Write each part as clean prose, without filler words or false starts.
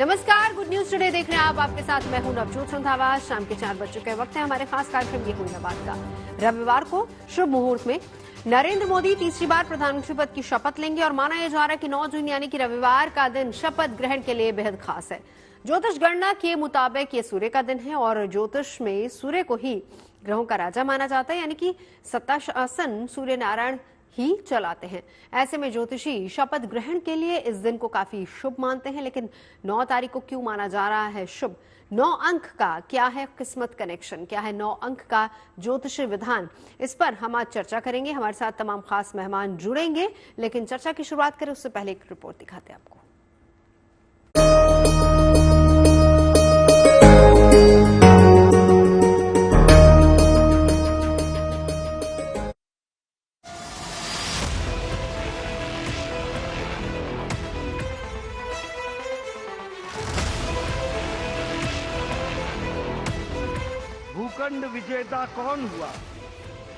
नमस्कार, good news today देख रहे हैं आप। आपके साथ मैं हूं नवजोत रंधावा। शाम के 4 बज चुके वक्त है। हमारे खास कार्यक्रम ये हुई ना बात का। रविवार को शुभ मुहूर्त में नरेंद्र मोदी तीसरी बार प्रधानमंत्री पद की शपथ लेंगे और माना यह जा रहा है कि 9 जून यानी कि रविवार का दिन शपथ ग्रहण के लिए बेहद खास है। ज्योतिष गणना के मुताबिक ये सूर्य का दिन है और ज्योतिष में सूर्य को ही ग्रहों का राजा माना जाता है, यानी कि सत्ता शासन सूर्य नारायण ही चलाते हैं। ऐसे में ज्योतिषी शपथ ग्रहण के लिए इस दिन को काफी शुभ मानते हैं। लेकिन 9 तारीख को क्यों माना जा रहा है शुभ? 9 अंक का क्या है किस्मत कनेक्शन, क्या है 9 अंक का ज्योतिषीय विधान, इस पर हम आज चर्चा करेंगे। हमारे साथ तमाम खास मेहमान जुड़ेंगे, लेकिन चर्चा की शुरुआत करें उससे पहले एक रिपोर्ट दिखाते हैं आपको। भूखंड विजेता कौन हुआ,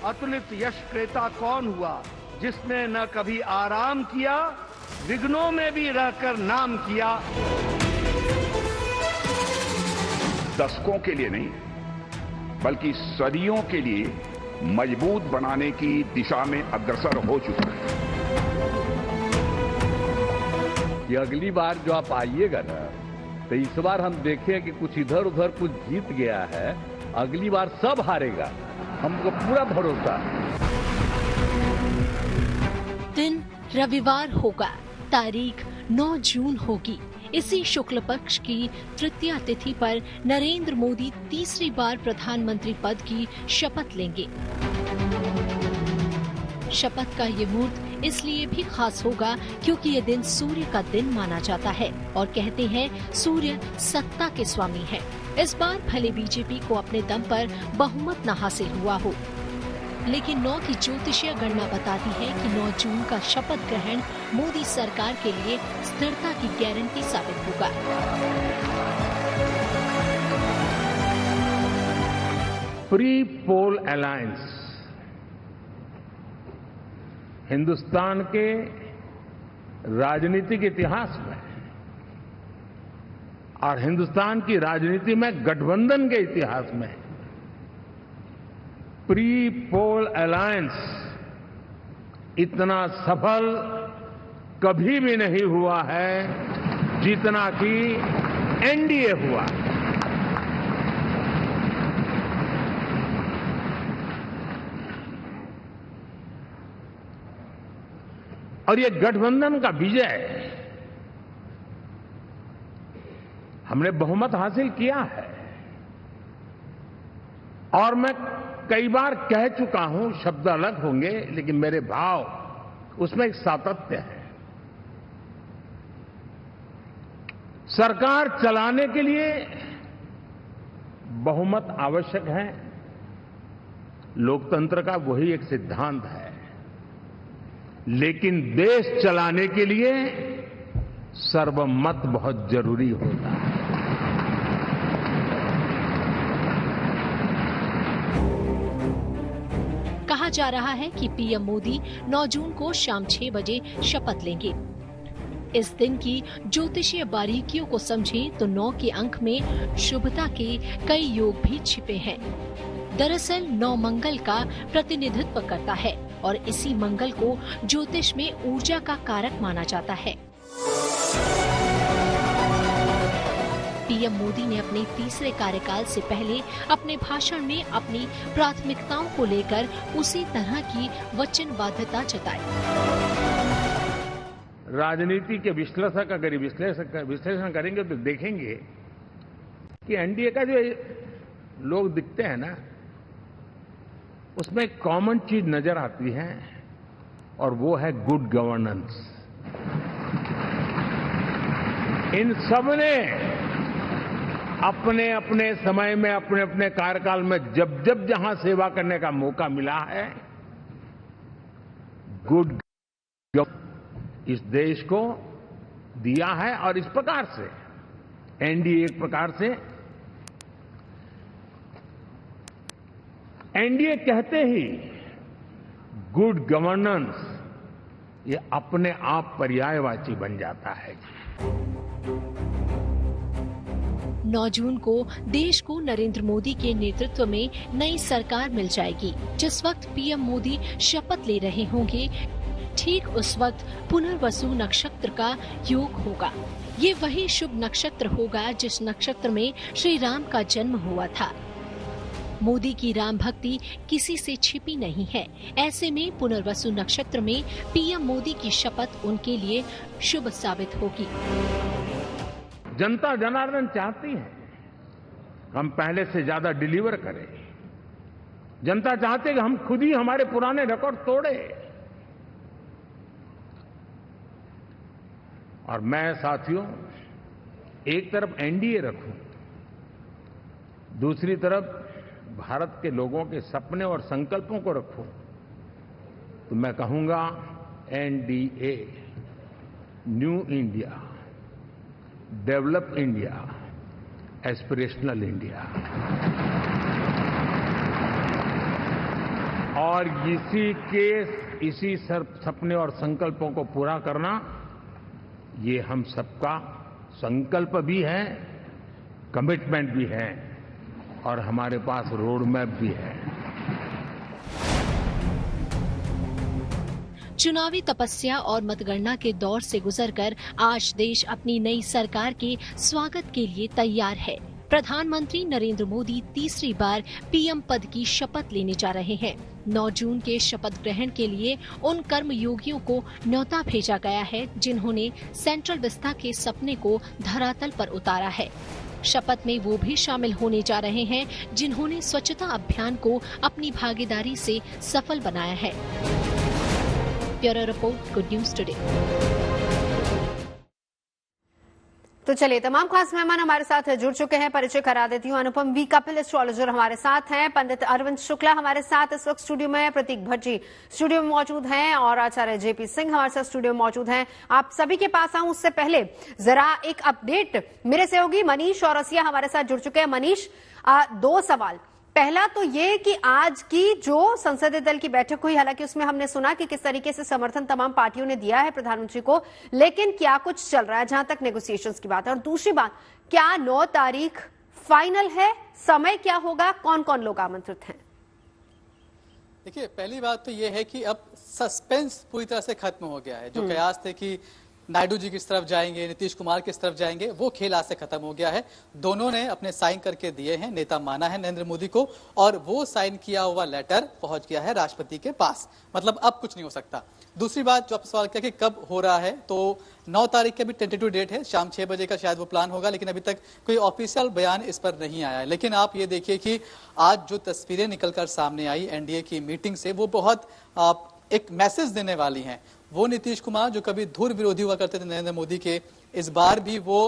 अतुलित यश क्रेता कौन हुआ, जिसने न कभी आराम किया, विघ्नों में भी रहकर नाम किया। दशकों के लिए नहीं बल्कि सदियों के लिए मजबूत बनाने की दिशा में अग्रसर हो चुका है। कि अगली बार जो आप आइएगा ना, तो इस बार हम देखें कि कुछ इधर उधर कुछ जीत गया है, अगली बार सब हारेगा, हमको पूरा भरोसा है। दिन रविवार होगा, तारीख 9 जून होगी। इसी शुक्ल पक्ष की तृतीया तिथि पर नरेंद्र मोदी तीसरी बार प्रधानमंत्री पद की शपथ लेंगे। शपथ का ये मुहूर्त इसलिए भी खास होगा क्योंकि ये दिन सूर्य का दिन माना जाता है और कहते हैं सूर्य सत्ता के स्वामी हैं। इस बार भले बीजेपी को अपने दम पर बहुमत न हासिल हुआ हो, लेकिन 9 की ज्योतिषीय गणना बताती है कि 9 जून का शपथ ग्रहण मोदी सरकार के लिए स्थिरता की गारंटी साबित होगा। प्री पोल अलायंस हिंदुस्तान के राजनीतिक इतिहास में और हिंदुस्तान की राजनीति में गठबंधन के इतिहास में प्री पोल अलायंस इतना सफल कभी भी नहीं हुआ है जितना कि एनडीए हुआ। और ये गठबंधन का विजय, हमने बहुमत हासिल किया है और मैं कई बार कह चुका हूं, शब्द अलग होंगे लेकिन मेरे भाव उसमें एक सातत्य है। सरकार चलाने के लिए बहुमत आवश्यक है, लोकतंत्र का वही एक सिद्धांत है, लेकिन देश चलाने के लिए सर्वमत बहुत जरूरी होता है। कहा जा रहा है कि पीएम मोदी 9 जून को शाम 6 बजे शपथ लेंगे। इस दिन की ज्योतिषीय बारीकियों को समझें तो 9 के अंक में शुभता के कई योग भी छिपे हैं। दरअसल 9 मंगल का प्रतिनिधित्व करता है और इसी मंगल को ज्योतिष में ऊर्जा का कारक माना जाता है। पीएम मोदी ने अपने तीसरे कार्यकाल से पहले अपने भाषण में अपनी प्राथमिकताओं को लेकर उसी तरह की वचनबद्धता जताई। राजनीति के विश्लेषक अगर विश्लेषण करेंगे तो देखेंगे कि एनडीए का जो लोग दिखते हैं ना, उसमें एक कॉमन चीज नजर आती है और वो है गुड गवर्नेंस। इन सब ने अपने अपने समय में अपने अपने कार्यकाल में जब जब जहां सेवा करने का मौका मिला है, गुड इस देश को दिया है। और इस प्रकार से एनडीए एक प्रकार से एनडीए कहते ही गुड गवर्नेंस ये अपने आप पर्यायवाची बन जाता है। 9 जून को देश को नरेंद्र मोदी के नेतृत्व में नई सरकार मिल जाएगी। जिस वक्त पीएम मोदी शपथ ले रहे होंगे, ठीक उस वक्त पुनर्वसु नक्षत्र का योग होगा। ये वही शुभ नक्षत्र होगा जिस नक्षत्र में श्री राम का जन्म हुआ था। मोदी की राम भक्ति किसी से छिपी नहीं है। ऐसे में पुनर्वसु नक्षत्र में पीएम मोदी की शपथ उनके लिए शुभ साबित होगी। जनता जनार्दन चाहती है हम पहले से ज्यादा डिलीवर करें। जनता चाहती है कि हम खुद ही हमारे पुराने रिकॉर्ड तोड़े। और मैं साथियों एक तरफ एनडीए रखूं, दूसरी तरफ भारत के लोगों के सपने और संकल्पों को रखूं, तो मैं कहूंगा NDA, new India, develop India, aspirational India. और इसी सपने और संकल्पों को पूरा करना ये हम सबका संकल्प भी है, कमिटमेंट भी है और हमारे पास रोड मैप भी है। चुनावी तपस्या और मतगणना के दौर से गुजरकर आज देश अपनी नई सरकार के स्वागत के लिए तैयार है। प्रधानमंत्री नरेंद्र मोदी तीसरी बार पीएम पद की शपथ लेने जा रहे हैं। 9 जून के शपथ ग्रहण के लिए उन कर्मयोगियों को न्योता भेजा गया है जिन्होंने सेंट्रल विस्ता के सपने को धरातल पर उतारा है। शपथ में वो भी शामिल होने जा रहे हैं जिन्होंने स्वच्छता अभियान को अपनी भागीदारी से सफल बनाया है। Bureau report, good news today. तो चलिए, तमाम खास मेहमान हमारे साथ जुड़ चुके हैं। परिचय करा देती हूँ। अनुपम वी कपिल एस्ट्रोलॉजर हमारे साथ हैं, पंडित अरविंद शुक्ला हमारे साथ इस वक्त स्टूडियो में, प्रतीक भट्ट जी स्टूडियो में मौजूद हैं और आचार्य जेपी सिंह हमारे साथ स्टूडियो में मौजूद हैं। आप सभी के पास आऊं उससे पहले जरा एक अपडेट मेरे से होगी। मनीष औरसिया हमारे साथ जुड़ चुके हैं। मनीष, 2 सवाल। पहला तो ये कि आज की जो संसदीय दल की बैठक हुई, हालांकि उसमें हमने सुना कि किस तरीके से समर्थन तमाम पार्टियों ने दिया है प्रधानमंत्री को, लेकिन क्या कुछ चल रहा है जहां तक नेगोशिएशंस की बात है? और दूसरी बात, क्या 9 तारीख फाइनल है? समय क्या होगा? कौन कौन लोग आमंत्रित हैं? देखिए, पहली बात तो ये है कि अब सस्पेंस पूरी तरह से खत्म हो गया है। जो कयास थे कि नायडू जी किस तरफ जाएंगे, नीतीश कुमार किस तरफ जाएंगे, वो खेल आज से खत्म हो गया है। दोनों ने अपने साइन करके दिए हैं, नेता माना है नरेंद्र मोदी को, और वो साइन किया हुआ लेटर पहुंच गया है राष्ट्रपति के पास। मतलब अब कुछ नहीं हो सकता। दूसरी बात जो आपने सवाल किया कि कब हो रहा है, तो 9 तारीख की भी टेंटेटिव डेट है, शाम 6 बजे का शायद वो प्लान होगा, लेकिन अभी तक कोई ऑफिशियल बयान इस पर नहीं आया है। लेकिन आप ये देखिए कि आज जो तस्वीरें निकलकर सामने आई एनडीए की मीटिंग से, वो बहुत एक मैसेज देने वाली हैं। वो नीतीश कुमार जो कभी धुर विरोधी हुआ करते थे नरेंद्र मोदी के, इस बार भी वो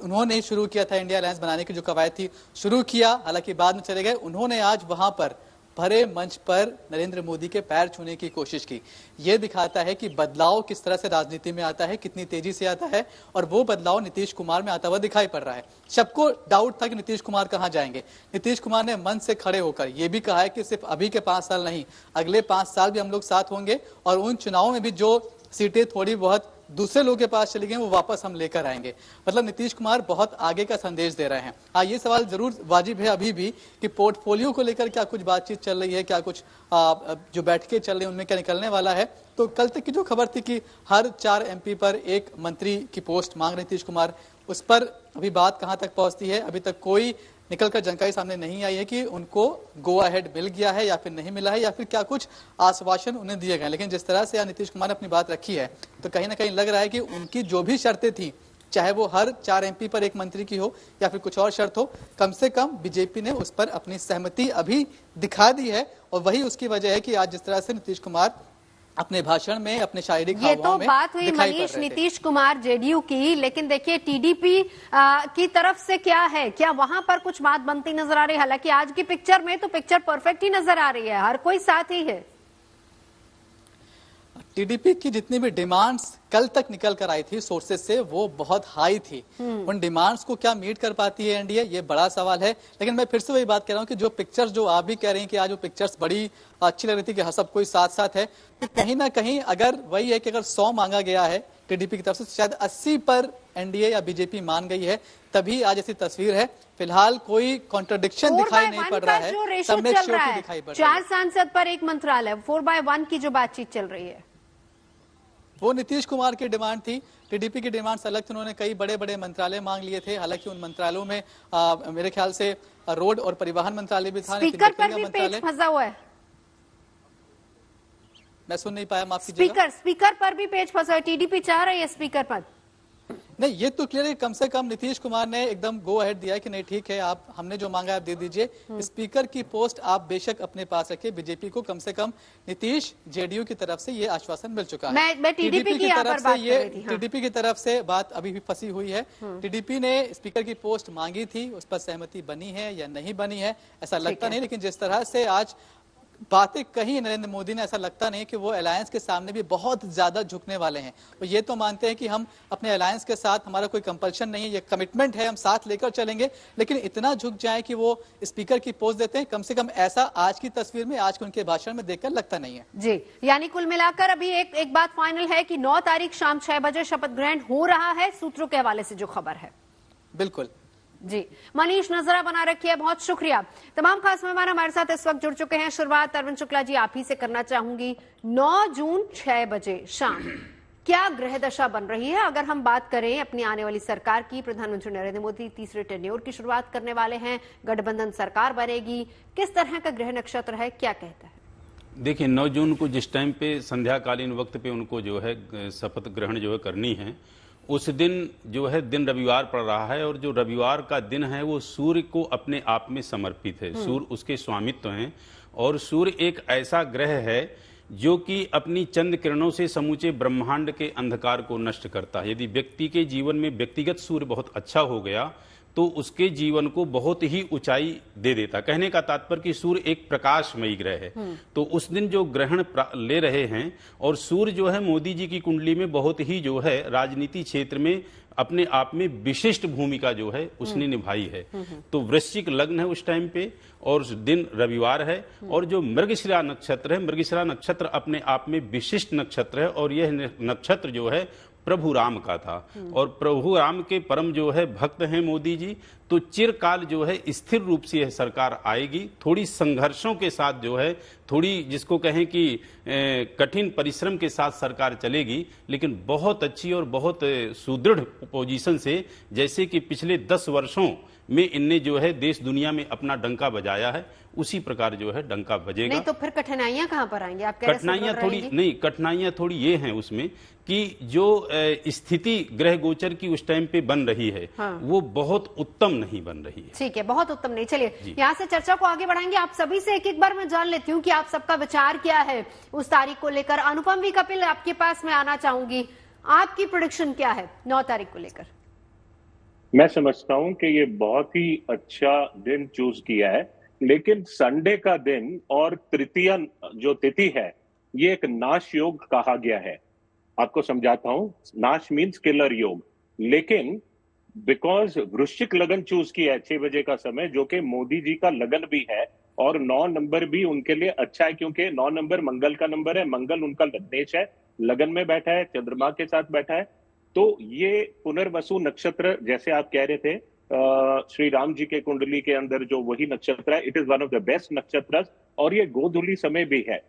उन्होंने शुरू किया था इंडिया अलायंस बनाने की जो कवायद थी, शुरू किया, हालांकि बाद में चले गए। उन्होंने आज वहां पर भरे मंच पर नरेंद्र मोदी के पैर छूने की कोशिश की। ये दिखाता है कि बदलाव किस तरह से राजनीति में आता है, कितनी तेजी से आता है, और वो बदलाव नीतीश कुमार में आता हुआ दिखाई पड़ रहा है। सबको डाउट था कि नीतीश कुमार कहां जाएंगे। नीतीश कुमार ने मंच से खड़े होकर ये भी कहा है कि सिर्फ अभी के 5 साल नहीं, अगले 5 साल भी हम लोग साथ होंगे, और उन चुनावों में भी जो सीटें थोड़ी बहुत दूसरे लोगों के पास चली गई वो वापस हम लेकर आएंगे। मतलब नीतीश कुमार बहुत आगे का संदेश दे रहे हैं। हाँ, ये सवाल जरूर वाजिब है अभी भी कि पोर्टफोलियो को लेकर क्या कुछ बातचीत चल रही है, क्या कुछ जो बैठकें चल रही है उनमें क्या निकलने वाला है। तो कल तक की जो खबर थी कि हर 4 एमपी पर एक मंत्री की पोस्ट मांग रहे नीतीश कुमार, उस पर अभी बात कहां तक पहुंचती है, अभी तक कोई निकलकर जानकारी सामने नहीं आई है कि उनको गो अहेड मिल गया है या फिर नहीं मिला है, या फिर क्या कुछ आश्वासन उन्हें दिए गए। लेकिन जिस तरह से आज नीतीश कुमार ने अपनी बात रखी है, तो कहीं ना कहीं लग रहा है कि उनकी जो भी शर्तें थी, चाहे वो हर 4 एमपी पर एक मंत्री की हो या फिर कुछ और शर्त हो, कम से कम बीजेपी ने उस पर अपनी सहमति अभी दिखा दी है। और वही उसकी वजह है कि आज जिस तरह से नीतीश कुमार अपने भाषण में, अपने शारीरिक हावभाव में, ये तो बात हुई मनीष नीतीश कुमार जेडीयू की, लेकिन देखिए टीडीपी की तरफ से क्या है, क्या वहां पर कुछ बात बनती नजर आ रही है? हालांकि आज की पिक्चर में तो पिक्चर परफेक्ट ही नजर आ रही है, हर कोई साथ ही है। टीडीपी की जितनी भी डिमांड्स कल तक निकल कर आई थी सोर्सेज से, वो बहुत हाई थी। उन डिमांड्स को क्या मीट कर पाती है एनडीए, ये बड़ा सवाल है। लेकिन मैं फिर से वही बात कह रहा हूं कि जो पिक्चर्स जो आप भी कह रही हैं कि आज वो पिक्चर्स बड़ी अच्छी लग रही थी कि सब कोई साथ साथ है, तो कहीं ना कहीं अगर वही है कि अगर 100 मांगा गया है टीडीपी की तरफ से, शायद 80 पर एनडीए या बीजेपी मान गई है, तभी आज ऐसी तस्वीर है। फिलहाल कोई कॉन्ट्रडिक्शन दिखाई नहीं पड़ रहा है, सब में श्योरिटी दिखाई पड़ रही है। 4 सांसद पर 1 मंत्रालय, 4/1 की जो बातचीत चल रही है, वो नीतीश कुमार की डिमांड थी। टीडीपी की डिमांड से अलग थी, उन्होंने कई बड़े बड़े मंत्रालय मांग लिए थे। हालांकि उन मंत्रालयों में मेरे ख्याल से रोड और परिवहन मंत्रालय भी था। स्पीकर पर भी पेच फंसा हुआ है। मैं सुन नहीं पाया, माफ कीजिएगा। स्पीकर पर भी पेच फंसा है। टीडीपी चाह रही है स्पीकर पर। नहीं, ये तो क्लियर है, कम से कम नीतीश कुमार ने एकदम गो अहेड दिया है कि नहीं ठीक है, आप हमने जो मांगा आप दे दीजिए। स्पीकर की पोस्ट आप बेशक अपने पास रखिए। बीजेपी को कम से कम नीतीश जेडीयू की तरफ से ये आश्वासन मिल चुका है। मैं टीडीपी की तरफ से ये टीडीपी की तरफ से बात अभी भी फंसी हुई है। टीडीपी ने स्पीकर की पोस्ट मांगी थी, उस पर सहमति बनी है या नहीं बनी है ऐसा लगता नहीं, लेकिन जिस तरह से आज बातें कही नरेंद्र मोदी ने, ऐसा लगता नहीं कि वो अलायंस के सामने भी बहुत ज्यादा झुकने वाले हैं। वो ये तो मानते हैं कि हम अपने अलायंस के साथ, हमारा कोई कंपल्शन नहीं है, ये कमिटमेंट है, हम साथ लेकर चलेंगे, लेकिन इतना झुक जाए कि वो स्पीकर की पोस्ट देते हैं, कम से कम ऐसा आज की तस्वीर में, आज के उनके भाषण में देखकर लगता नहीं है। जी, यानी कुल मिलाकर अभी एक बात फाइनल है कि 9 तारीख शाम 6 बजे शपथ ग्रहण हो रहा है, सूत्रों के हवाले से जो खबर है। बिल्कुल जी, मनीष नजरा बना रखिए, बहुत शुक्रिया। तमाम खास मेहमान हमारे साथ इस वक्त जुड़ चुके हैं। शुरुआत अरविंद शुक्ला जी आप ही से करना चाहूंगी। 9 जून 6 बजे शाम क्या ग्रह दशा बन रही है? अगर हम बात करें अपनी आने वाली सरकार की, प्रधानमंत्री नरेंद्र मोदी तीसरे टेन्योर की शुरुआत करने वाले हैं, गठबंधन सरकार बनेगी, किस तरह का ग्रह नक्षत्र है, क्या कहता है? देखिए, 9 जून को जिस टाइम पे संध्याकालीन वक्त पे उनको जो है शपथ ग्रहण जो है करनी है, उस दिन जो है दिन रविवार पड़ रहा है, और जो रविवार का दिन है वो सूर्य को अपने आप में समर्पित है। सूर्य उसके स्वामित्व हैं, और सूर्य एक ऐसा ग्रह है जो कि अपनी चंद्र किरणों से समूचे ब्रह्मांड के अंधकार को नष्ट करता है। यदि व्यक्ति के जीवन में व्यक्तिगत सूर्य बहुत अच्छा हो गया तो उसके जीवन को बहुत ही ऊंचाई दे देता। कहने का तात्पर्य कि सूर्य एक प्रकाशमयी ग्रह है। तो उस दिन जो ग्रहण ले रहे हैं, और सूर्य जो है मोदी जी की कुंडली में बहुत ही जो है राजनीति क्षेत्र में अपने आप में विशिष्ट भूमिका जो है उसने निभाई है। तो वृश्चिक लग्न है उस टाइम पे, और दिन रविवार है, और जो मृगशिरा नक्षत्र है, मृगशिरा नक्षत्र अपने आप में विशिष्ट नक्षत्र है, और यह नक्षत्र जो है प्रभु राम का था, और प्रभु राम के परम जो है भक्त हैं मोदी जी। तो चिरकाल जो है स्थिर रूप से यह सरकार आएगी, थोड़ी संघर्षों के साथ जो है, थोड़ी जिसको कहें कि कठिन परिश्रम के साथ सरकार चलेगी, लेकिन बहुत अच्छी और बहुत सुदृढ़ पोजीशन से, जैसे कि पिछले 10 वर्षों में इनने जो है देश दुनिया में अपना डंका बजाया है, उसी प्रकार जो है डंका बजेगा। नहीं तो फिर कठिनाइयां कहां पर आएंगी? आप कह रहे हैं कठिनाइयां थोड़ी नहीं, कठिनाइयां थोड़ी ये हैं उसमें कि जो स्थिति ग्रह गोचर की उस टाइम पे बन रही है, हाँ। वो बहुत उत्तम नहीं बन रही है। ठीक है, बहुत उत्तम नहीं। चलिए यहाँ से चर्चा को आगे बढ़ाएंगे। आप सभी से एक बार मैं जान लेती हूँ कि आप सबका विचार क्या है उस तारीख को लेकर। अनुपम भी कपिल, आपके पास मैं आना चाहूंगी, आपकी प्रेडिक्शन क्या है 9 तारीख को लेकर? मैं समझता हूं कि ये बहुत ही अच्छा दिन चूज किया है, लेकिन संडे का दिन और तृतीया जो तिथि है, ये एक नाश योग कहा गया है। आपको समझाता हूं, नाश मीन्स किलर योग, लेकिन बिकॉज वृश्चिक लगन चूज किया है 6 बजे का समय, जो कि मोदी जी का लगन भी है, और 9 नंबर भी उनके लिए अच्छा है, क्योंकि 9 नंबर मंगल का नंबर है, मंगल उनका लग्नेश है, लगन में बैठा है, चंद्रमा के साथ बैठा है। तो ये पुनर्वसु नक्षत्र, जैसे आप कह रहे थे, श्री राम जी के कुंडली के अंदर जो वही नक्षत्र है, it is one of the best नक्षत्र, और ये गोधूली समय भी है।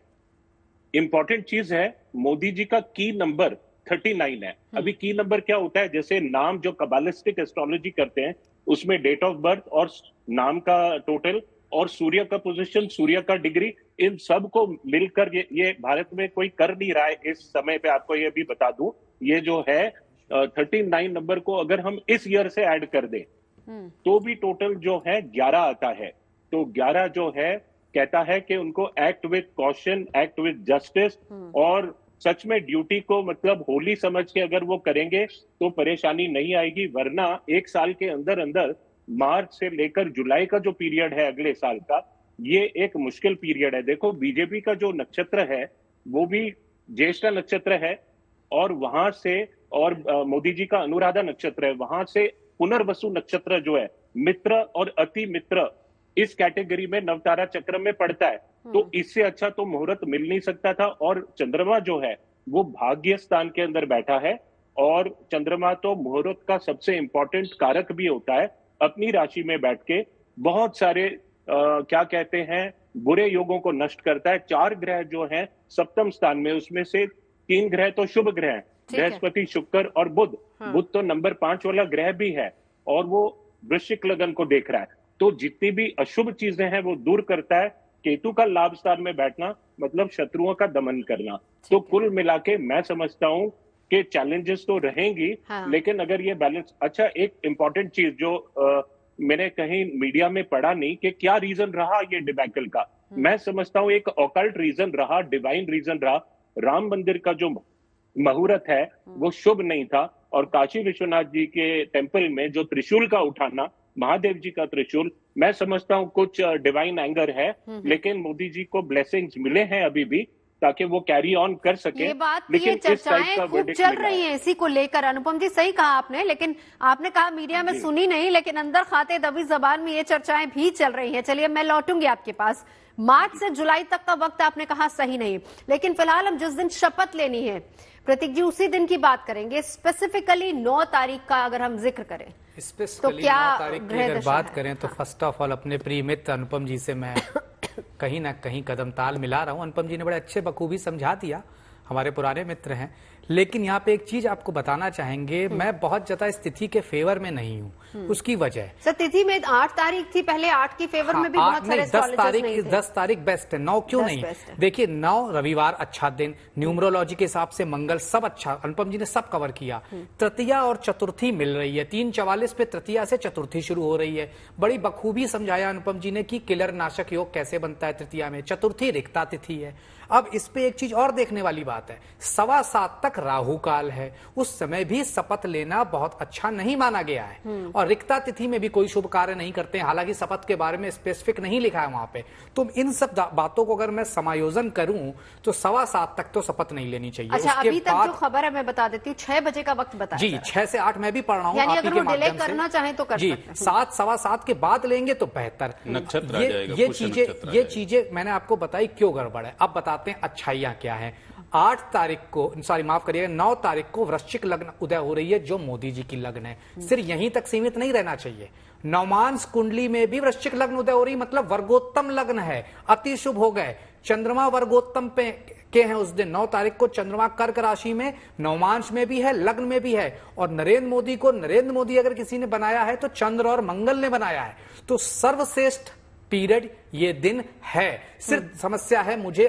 इंपॉर्टेंट चीज है, मोदी जी का की नंबर 39 है। अभी की नंबर क्या होता है, जैसे नाम जो कबालिस्टिक एस्ट्रोलॉजी करते हैं उसमें डेट ऑफ बर्थ और नाम का टोटल और सूर्य का पोजीशन, सूर्य का डिग्री, इन सब को मिलकर ये भारत में कोई कर नहीं रहा है इस समय पे। आपको ये भी बता दूं, ये जो है 39 नंबर को अगर हम इस ईयर से ऐड कर दें तो भी टोटल जो है 11 आता है। तो 11 जो है कहता है कि उनको act with caution, act with justice, और सच में ड्यूटी को मतलब होली समझ के अगर वो करेंगे तो परेशानी नहीं आएगी। वरना 1 साल के अंदर अंदर मार्च से लेकर जुलाई का जो पीरियड है अगले साल का, ये एक मुश्किल पीरियड है। देखो, बीजेपी का जो नक्षत्र है वो भी ज्येष्ठा नक्षत्र है, और वहां से, और मोदी जी का अनुराधा नक्षत्र है, वहां से पुनर्वसु नक्षत्र जो है मित्र और अति मित्र इस कैटेगरी में नवतारा चक्र में पड़ता है। तो इससे अच्छा तो मुहूर्त मिल नहीं सकता था। और चंद्रमा जो है वो भाग्य स्थान के अंदर बैठा है, और चंद्रमा तो मुहूर्त का सबसे इंपॉर्टेंट कारक भी होता है। अपनी राशि में बैठ के बहुत सारे क्या कहते हैं बुरे योगों को नष्ट करता है। 4 ग्रह जो हैं सप्तम स्थान में, उसमें से 3 ग्रह तो शुभ ग्रह हैं, बृहस्पति, शुक्र और बुध। बुध तो नंबर 5 वाला ग्रह भी है और वो वृश्चिक लगन को देख रहा है, तो जितनी भी अशुभ चीजें हैं वो दूर करता है। केतु का लाभ स्थान में बैठना मतलब शत्रुओं का दमन करना। तो कुल मिला के मैं समझता हूं कि चैलेंजेस तो रहेंगी, लेकिन अगर ये बैलेंस, अच्छा एक इंपॉर्टेंट चीज जो मैंने कहीं मीडिया में पढ़ा नहीं कि क्या रीजन रहा ये डिबैकल का। मैं समझता हूं एक ऑकल्ट रीजन रहा, डिवाइन रीजन रहा। राम मंदिर का जो मुहूर्त है वो शुभ नहीं था, और काशी विश्वनाथ जी के टेम्पल में जो त्रिशूल का उठाना, महादेव जी का त्रिशूल, मैं समझता हूं कुछ डिवाइन एंगर है, लेकिन मोदी जी को ब्लेसिंग्स मिले हैं अभी भी ताकि वो कैरी ऑन कर सके। ये बात, लेकिन ये चर्चाएं खूब चल रही हैं इसी को लेकर। अनुपम जी सही कहा आपने, लेकिन आपने कहा मीडिया में सुनी नहीं, लेकिन अंदर खाते दबी जबान में ये चर्चाएं भी चल रही हैं। चलिए मैं लौटूंगी आपके पास। मार्च से जुलाई तक का वक्त आपने कहा सही नहीं, लेकिन फिलहाल हम जिस दिन शपथ लेनी है प्रतीक जी उसी दिन की बात करेंगे। स्पेसिफिकली 9 तारीख का अगर हम जिक्र करें तो क्या 9 तारीख की अगर बात करें तो फर्स्ट ऑफ ऑल अपने प्रिय मित्र अनुपम जी से मैं कहीं ना कहीं कदम ताल मिला रहा हूं। अनुपम जी ने बड़े अच्छे बखूबी समझा दिया, हमारे पुराने मित्र हैं। लेकिन यहाँ पे एक चीज आपको बताना चाहेंगे, मैं बहुत ज्यादा इस तिथि के फेवर में नहीं हूँ। उसकी वजह सर तिथि में 8 तारीख थी, पहले 8 की फेवर में भी बहुत सारे 10 तारीख बेस्ट है, 9 क्यों नहीं? देखिए 9 रविवार अच्छा दिन, न्यूमरोलॉजी के हिसाब से मंगल सब अच्छा, अनुपम जी ने सब कवर किया। तृतीया और चतुर्थी मिल रही है, 3:44 पे तृतीया से चतुर्थी शुरू हो रही है। बड़ी बखूबी समझाया अनुपम जी ने कि किलर नाशक योग कैसे बनता है तृतीया में। चतुर्थी रिक्ता तिथि है। अब इस पे एक चीज और देखने वाली बात है, 7:15 तक राहु काल है, उस समय भी शपथ लेना बहुत अच्छा नहीं माना गया है। और रिक्ता तिथि में भी कोई शुभ कार्य नहीं करते हैं, हालांकि शपथ के बारे में स्पेसिफिक नहीं लिखा है वहां पे। तो इन सब बातों को अगर मैं समायोजन करूं तो 7:15 तक तो शपथ नहीं लेनी चाहिए। अच्छा, अभी तक जो खबर है मैं बता देती हूँ, 6 बजे का वक्त बताया जी, 6 से 8 मैं भी पढ़ रहा हूँ, यानी अगर वो डिले करना चाहे तो कर जी, 7, 7:15 के बाद लेंगे तो बेहतर। नक्षत्र ये चीजें मैंने आपको बताई क्यों गड़बड़ है। अब बताते हैं अच्छाइयां क्या है। 8 तारीख को, सॉरी माफ करिएगा, 9 तारीख को वृश्चिक लग्न उदय हो रही है जो मोदी जी की लग्न है। सिर्फ यहीं तक सीमित नहीं रहना चाहिए, नवमांस कुंडली में भी वृश्चिक लग्न उदय हो रही, मतलब वर्गोत्तम लग्न है, अति शुभ हो गए। चंद्रमा वर्गोत्तम पे के हैं उस दिन 9 तारीख को, चंद्रमा कर्क राशि में नवमांश में भी है, लग्न में भी है। और नरेंद्र मोदी को, नरेंद्र मोदी अगर किसी ने बनाया है तो चंद्र और मंगल ने बनाया है। तो सर्वश्रेष्ठ पीरियड ये दिन है। सिर्फ समस्या है मुझे,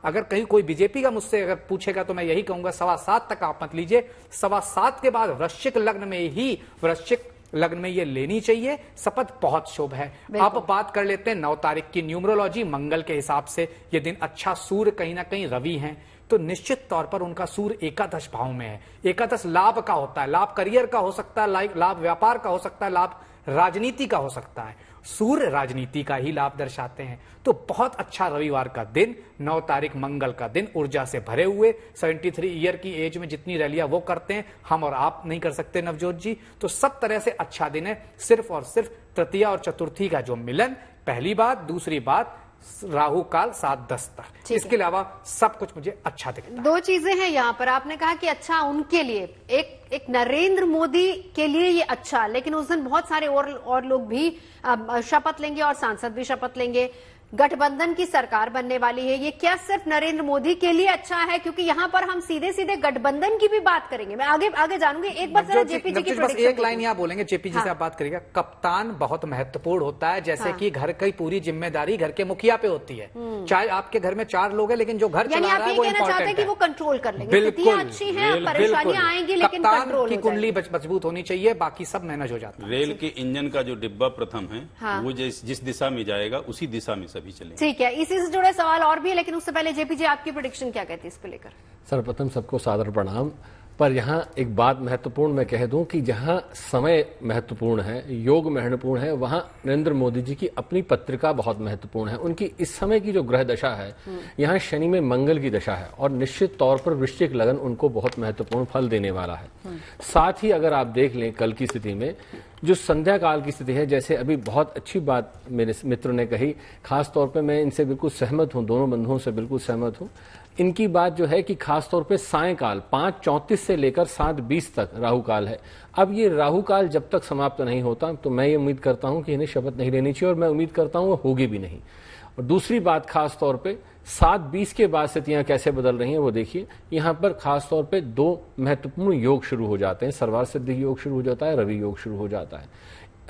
अगर कहीं कोई बीजेपी का मुझसे अगर पूछेगा तो मैं यही कहूंगा 7:15 तक आप मत लीजिए। 7:15 के बाद वृश्चिक लग्न में ही, वृश्चिक लग्न में ये लेनी चाहिए। शपथ बहुत शुभ है। अब बात कर लेते हैं 9 तारीख की न्यूमरोलॉजी मंगल के हिसाब से ये दिन अच्छा, सूर्य कहीं ना कहीं रवि हैं, तो निश्चित तौर पर उनका सूर्य एकादश भाव में है। एकादश लाभ का होता है, लाभ करियर का हो सकता है, लाभ व्यापार का हो सकता है, लाभ राजनीति का हो सकता है। सूर्य राजनीति का ही लाभ दर्शाते हैं। तो बहुत अच्छा रविवार का दिन, 9 तारीख मंगल का दिन, ऊर्जा से भरे हुए। 73 ईयर की एज में जितनी रैलियां वो करते हैं, हम और आप नहीं कर सकते नवजोत जी। तो सब तरह से अच्छा दिन है। सिर्फ और सिर्फ तृतीया और चतुर्थी का जो मिलन, पहली बात। दूसरी बात, राहु काल 7:10 तक। इसके अलावा सब कुछ मुझे अच्छा दिखता है। 2 चीजें हैं यहाँ पर। आपने कहा कि अच्छा उनके लिए, एक नरेंद्र मोदी के लिए ये अच्छा, लेकिन उस दिन बहुत सारे और लोग भी शपथ लेंगे और सांसद भी शपथ लेंगे। गठबंधन की सरकार बनने वाली है। ये क्या सिर्फ नरेंद्र मोदी के लिए अच्छा है? क्योंकि यहाँ पर हम सीधे सीधे गठबंधन की भी बात करेंगे। मैं आगे जानूंगी। एक बार जरा जेपी जी की बस एक लाइन यहाँ बोलेंगे, जेपी जी से आप बात करिएगा। कप्तान बहुत महत्वपूर्ण होता है, जैसे कि घर की पूरी जिम्मेदारी घर के मुखिया पे होती है। चाहे आपके घर में 4 लोग हैं, लेकिन जो घर चला रहा है वो चाहते हैं कि वो कंट्रोल कर लेंगे। बिल्कुल अच्छी है, परेशानियां आएंगी लेकिन कंट्रोल की कुंडली मजबूत होनी चाहिए, बाकी सब मैनेज हो जाता है। रेल के इंजन का जो डिब्बा प्रथम है वो जिस दिशा में जाएगा उसी दिशा में सभी चलेंगे। ठीक है, इसी से जुड़े सवाल और भी है, लेकिन उससे पहले जेपी जी आपकी प्रेडिक्शन क्या कहती है इस पे लेकर? सर्वप्रथम सबको सादर प्रणाम। पर यहाँ एक बात महत्वपूर्ण मैं कह दूं कि जहाँ समय महत्वपूर्ण है, योग महत्वपूर्ण है, वहाँ नरेंद्र मोदी जी की अपनी पत्रिका बहुत महत्वपूर्ण है। उनकी इस समय की जो ग्रह दशा है, यहाँ शनि में मंगल की दशा है और निश्चित तौर पर वृश्चिक लगन उनको बहुत महत्वपूर्ण फल देने वाला है। साथ ही अगर आप देख लें कल की स्थिति में जो संध्या काल की स्थिति है, जैसे अभी बहुत अच्छी बात मेरे मित्र ने कही, खास तौर पे मैं इनसे बिल्कुल सहमत हूं, दोनों बंधुओं से बिल्कुल सहमत हूं। इनकी बात जो है कि खास तौर पे सायंकाल 5:34 से लेकर 7:20 तक राहु काल है। अब ये राहु काल जब तक समाप्त नहीं होता तो मैं ये उम्मीद करता हूं कि इन्हें शपथ नहीं लेनी चाहिए, और मैं उम्मीद करता हूं वो होगी भी नहीं। और दूसरी बात, खास तौर पे 7:20 के बाद स्थितियां कैसे बदल रही हैं वो देखिए। यहां पर खास तौर पे 2 महत्वपूर्ण योग शुरू हो जाते हैं। सर्वार्थ सिद्धि योग शुरू हो जाता है, रवि योग शुरू हो जाता है,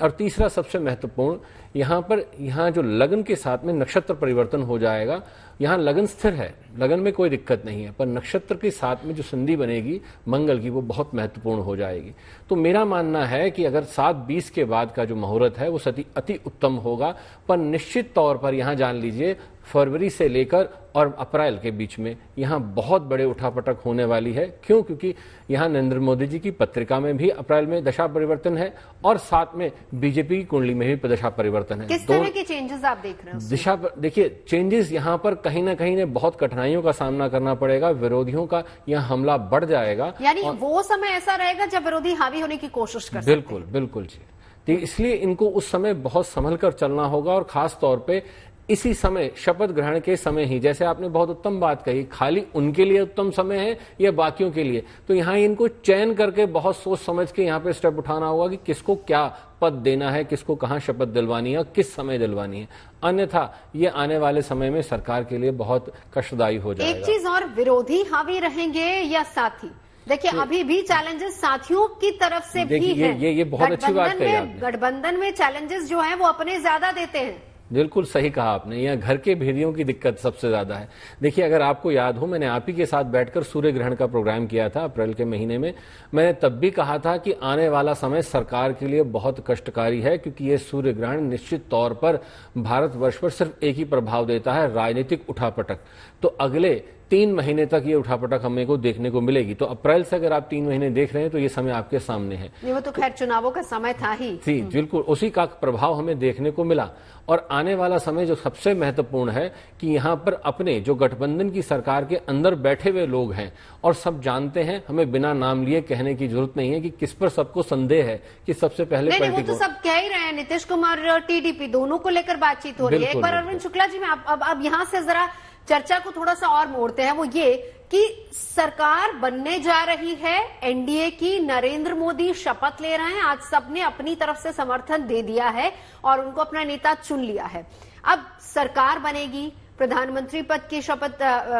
और तीसरा सबसे महत्वपूर्ण, यहां जो लगन के साथ में नक्षत्र परिवर्तन हो जाएगा। यहां लगन स्थिर है, लगन में कोई दिक्कत नहीं है, पर नक्षत्र के साथ में जो संधि बनेगी मंगल की, वो बहुत महत्वपूर्ण हो जाएगी। तो मेरा मानना है कि अगर 7:20 के बाद का जो मुहूर्त है वो अति उत्तम होगा, पर निश्चित तौर पर यहां जान लीजिए फरवरी से लेकर और अप्रैल के बीच में यहां बहुत बड़े उठापटक होने वाली है। क्यों? क्योंकि यहां नरेंद्र मोदी जी की पत्रिका में भी अप्रैल में दशा परिवर्तन है, और साथ में बीजेपी की कुंडली में भी दशा परिवर्तन है। किस तरह के चेंजेस आप देख रहे हैं? दिशा पर देखिए, चेंजेस यहां पर कहीं ना कहीं ने बहुत कठिनाइयों का सामना करना पड़ेगा, विरोधियों का यहां हमला बढ़ जाएगा, यानी वो समय ऐसा रहेगा जब विरोधी हावी होने की कोशिश कर सकते हैं। बिल्कुल बिल्कुल जी। तो इसलिए इनको उस समय बहुत संभल कर चलना होगा, और खास तौर पे इसी समय शपथ ग्रहण के समय ही, जैसे आपने बहुत उत्तम बात कही, खाली उनके लिए उत्तम समय है या बाकियों के लिए, तो यहां इनको चयन करके बहुत सोच समझ के यहां पे स्टेप उठाना होगा कि किसको क्या पद देना है, किसको कहां शपथ दिलवानी है, किस समय दिलवानी है। अन्यथा ये आने वाले समय में सरकार के लिए बहुत कष्टदायी हो जाएगा। एक चीज और, विरोधी हावी रहेंगे या साथी? देखिए अभी भी चैलेंजेस साथियों की तरफ से भी है। ये बहुत अच्छी बात कही आपने। गठबंधन में चैलेंजेस जो है वो अपने ज्यादा देते हैं। बिल्कुल सही कहा आपने, यहाँ घर के भेदियों की दिक्कत सबसे ज्यादा है। देखिए अगर आपको याद हो, मैंने आप ही के साथ बैठकर सूर्य ग्रहण का प्रोग्राम किया था अप्रैल के महीने में। मैंने तब भी कहा था कि आने वाला समय सरकार के लिए बहुत कष्टकारी है, क्योंकि ये सूर्य ग्रहण निश्चित तौर पर भारतवर्ष पर सिर्फ एक ही प्रभाव देता है, राजनीतिक उठापटक। तो अगले 3 महीने तक ये उठापटक हमें को देखने को मिलेगी। तो अप्रैल से अगर आप 3 महीने देख रहे हैं तो ये समय आपके सामने है। वो तो खैर चुनावों का समय था ही। जी बिल्कुल, उसी का प्रभाव हमें देखने को मिला। और आने वाला समय जो सबसे महत्वपूर्ण है कि यहाँ पर अपने जो गठबंधन की सरकार के अंदर बैठे हुए लोग हैं, और सब जानते हैं, हमें बिना नाम लिए कहने की जरूरत नहीं है कि किस पर सबको संदेह है कि सबसे पहले नहीं, वो तो सब कह ही रहे हैं। नीतीश कुमार और टीडीपी दोनों को लेकर बातचीत हो रही है। एक बार अरविंद शुक्ला जी में अब यहाँ से जरा चर्चा को थोड़ा सा और मोड़ते हैं। वो ये कि सरकार बनने जा रही है एनडीए की, नरेंद्र मोदी शपथ ले रहे हैं, आज सबने अपनी तरफ से समर्थन दे दिया है और उनको अपना नेता चुन लिया है। अब सरकार बनेगी, प्रधानमंत्री पद की शपथ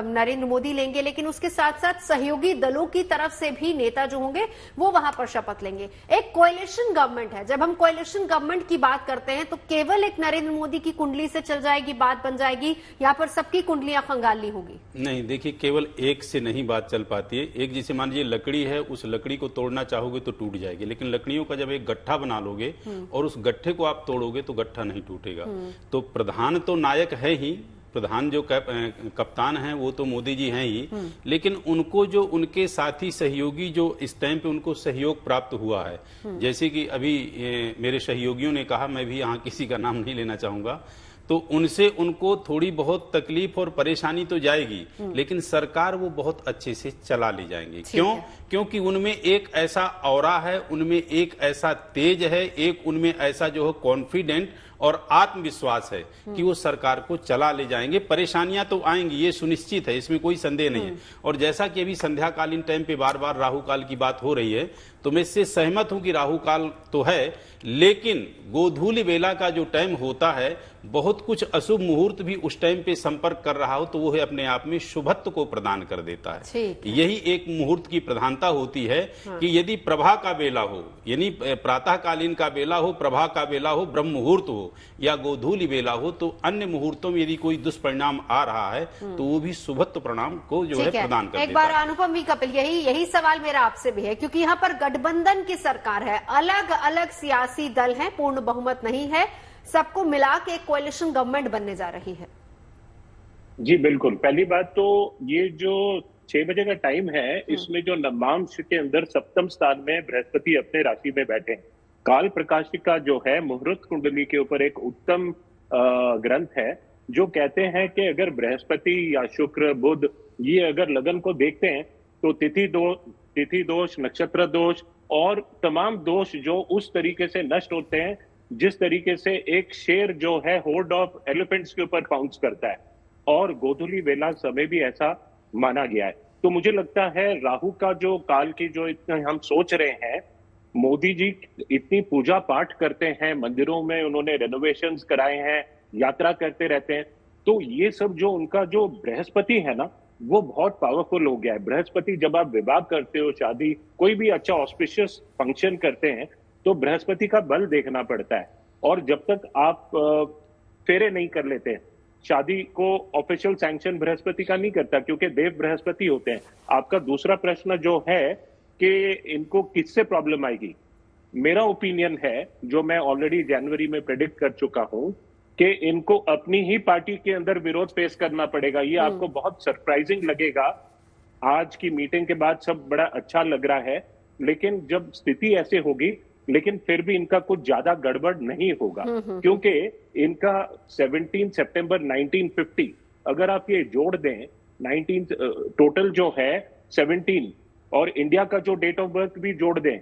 नरेंद्र मोदी लेंगे, लेकिन उसके साथ साथ सहयोगी दलों की तरफ से भी नेता जो होंगे वो वहां पर शपथ लेंगे। एक कोएलिशन गवर्नमेंट है। जब हम कोएलिशन गवर्नमेंट की बात करते हैं तो केवल एक नरेंद्र मोदी की कुंडली से चल जाएगी, बात बन जाएगी, यहाँ पर सबकी कुंडलियां खंगाली होगी? नहीं, देखिए केवल एक से नहीं बात चल पाती है। एक जैसे मान लीजिए लकड़ी है, उस लकड़ी को तोड़ना चाहोगे तो टूट जाएगी, लेकिन लकड़ियों का जब एक गट्ठा बना लोगे और उस गट्ठे को आप तोड़ोगे तो गट्ठा नहीं टूटेगा। तो प्रधान तो नायक है ही, प्रधान जो कप्तान हैं वो तो मोदी जी हैं ही, लेकिन उनको जो उनके साथी सहयोगी जो इस टाइम पे उनको सहयोग प्राप्त हुआ है, जैसे कि अभी मेरे सहयोगियों ने कहा, मैं भी यहाँ किसी का नाम नहीं लेना चाहूंगा, तो उनसे उनको थोड़ी बहुत तकलीफ और परेशानी तो जाएगी, लेकिन सरकार वो बहुत अच्छे से चला ले जाएंगे। क्यों? क्योंकि उनमें एक ऐसा ऑरा है, उनमें एक ऐसा तेज है, एक उनमें ऐसा जो है कॉन्फिडेंट और आत्मविश्वास है कि वो सरकार को चला ले जाएंगे। परेशानियां तो आएंगी, ये सुनिश्चित है, इसमें कोई संदेह नहीं है। और जैसा कि अभी संध्याकालीन टाइम पे बार बार राहु काल की बात हो रही है, तो मैं इससे सहमत हूं कि राहु काल तो है, लेकिन गोधूली बेला का जो टाइम होता है, बहुत कुछ अशुभ मुहूर्त भी उस टाइम पे संपर्क कर रहा हो तो वो है अपने आप में शुभत्व को प्रदान कर देता है। यही एक मुहूर्त की प्रधानता होती है कि यदि प्रभा का बेला हो, यानी प्रातःकालीन का बेला हो, प्रभा का बेला हो, ब्रह्म मुहूर्त हो या गोधूली बेला हो, तो अन्य मुहूर्तों में यदि कोई दुष्परिणाम आ रहा है तो वो भी शुभत्व परिणाम को जो है प्रदान कर देता है। एक बार अनुपम भी कपिल, यही सवाल मेरा आपसे भी है, क्योंकि यहाँ पर गठबंधन की सरकार है, अलग अलग सियासी दल हैं, पूर्ण बहुमत नहीं है, सबको मिला के एक कोएलिशन गवर्नमेंट बनने जा रही है। जी बिल्कुल। पहली बात तो ये जो 6 बजे का टाइम है, इसमें जो नवमांश के अंदर सप्तम स्थान में बृहस्पति अपने राशि में बैठे हैं। काल प्रकाशिका जो है मुहूर्त कुंडली के ऊपर एक उत्तम ग्रंथ है, जो कहते हैं कि अगर बृहस्पति या शुक्र बुध ये अगर लगन को देखते हैं तो तिथि दोष, नक्षत्र दोष, और तमाम दोष जो उस तरीके से नष्ट होते हैं जिस तरीके से एक शेर जो है होर्ड ऑफ एलिफेंट्स के ऊपर पाउंस करता है, और गोधूली वेला समय भी ऐसा माना गया है। तो मुझे लगता है राहु का जो काल की जो इतना हम सोच रहे हैं, मोदी जी इतनी पूजा पाठ करते हैं, मंदिरों में उन्होंने रेनोवेशंस कराए हैं, यात्रा करते रहते हैं, तो ये सब जो उनका जो बृहस्पति है ना, वो बहुत पावरफुल हो गया है। बृहस्पति जब आप विवाह करते हो, शादी, कोई भी अच्छा ऑस्पिशियस फंक्शन करते हैं, तो बृहस्पति का बल देखना पड़ता है। और जब तक आप फेरे नहीं कर लेते, शादी को ऑफिशियल सैंक्शन बृहस्पति का नहीं करता, क्योंकि देव बृहस्पति होते हैं। आपका दूसरा प्रश्न जो है कि इनको किससे प्रॉब्लम आएगी, मेरा ओपिनियन है, जो मैं ऑलरेडी जनवरी में प्रेडिक्ट कर चुका हूं, कि इनको अपनी ही पार्टी के अंदर विरोध फेस करना पड़ेगा। ये आपको बहुत सरप्राइजिंग लगेगा, आज की मीटिंग के बाद सब बड़ा अच्छा लग रहा है, लेकिन जब स्थिति ऐसे होगी, लेकिन फिर भी इनका कुछ ज्यादा गड़बड़ नहीं होगा, क्योंकि इनका 17 सितंबर 1950 अगर आप ये जोड़ दें, 19 टोटल जो है 17, और इंडिया का जो डेट ऑफ बर्थ भी जोड़ दें,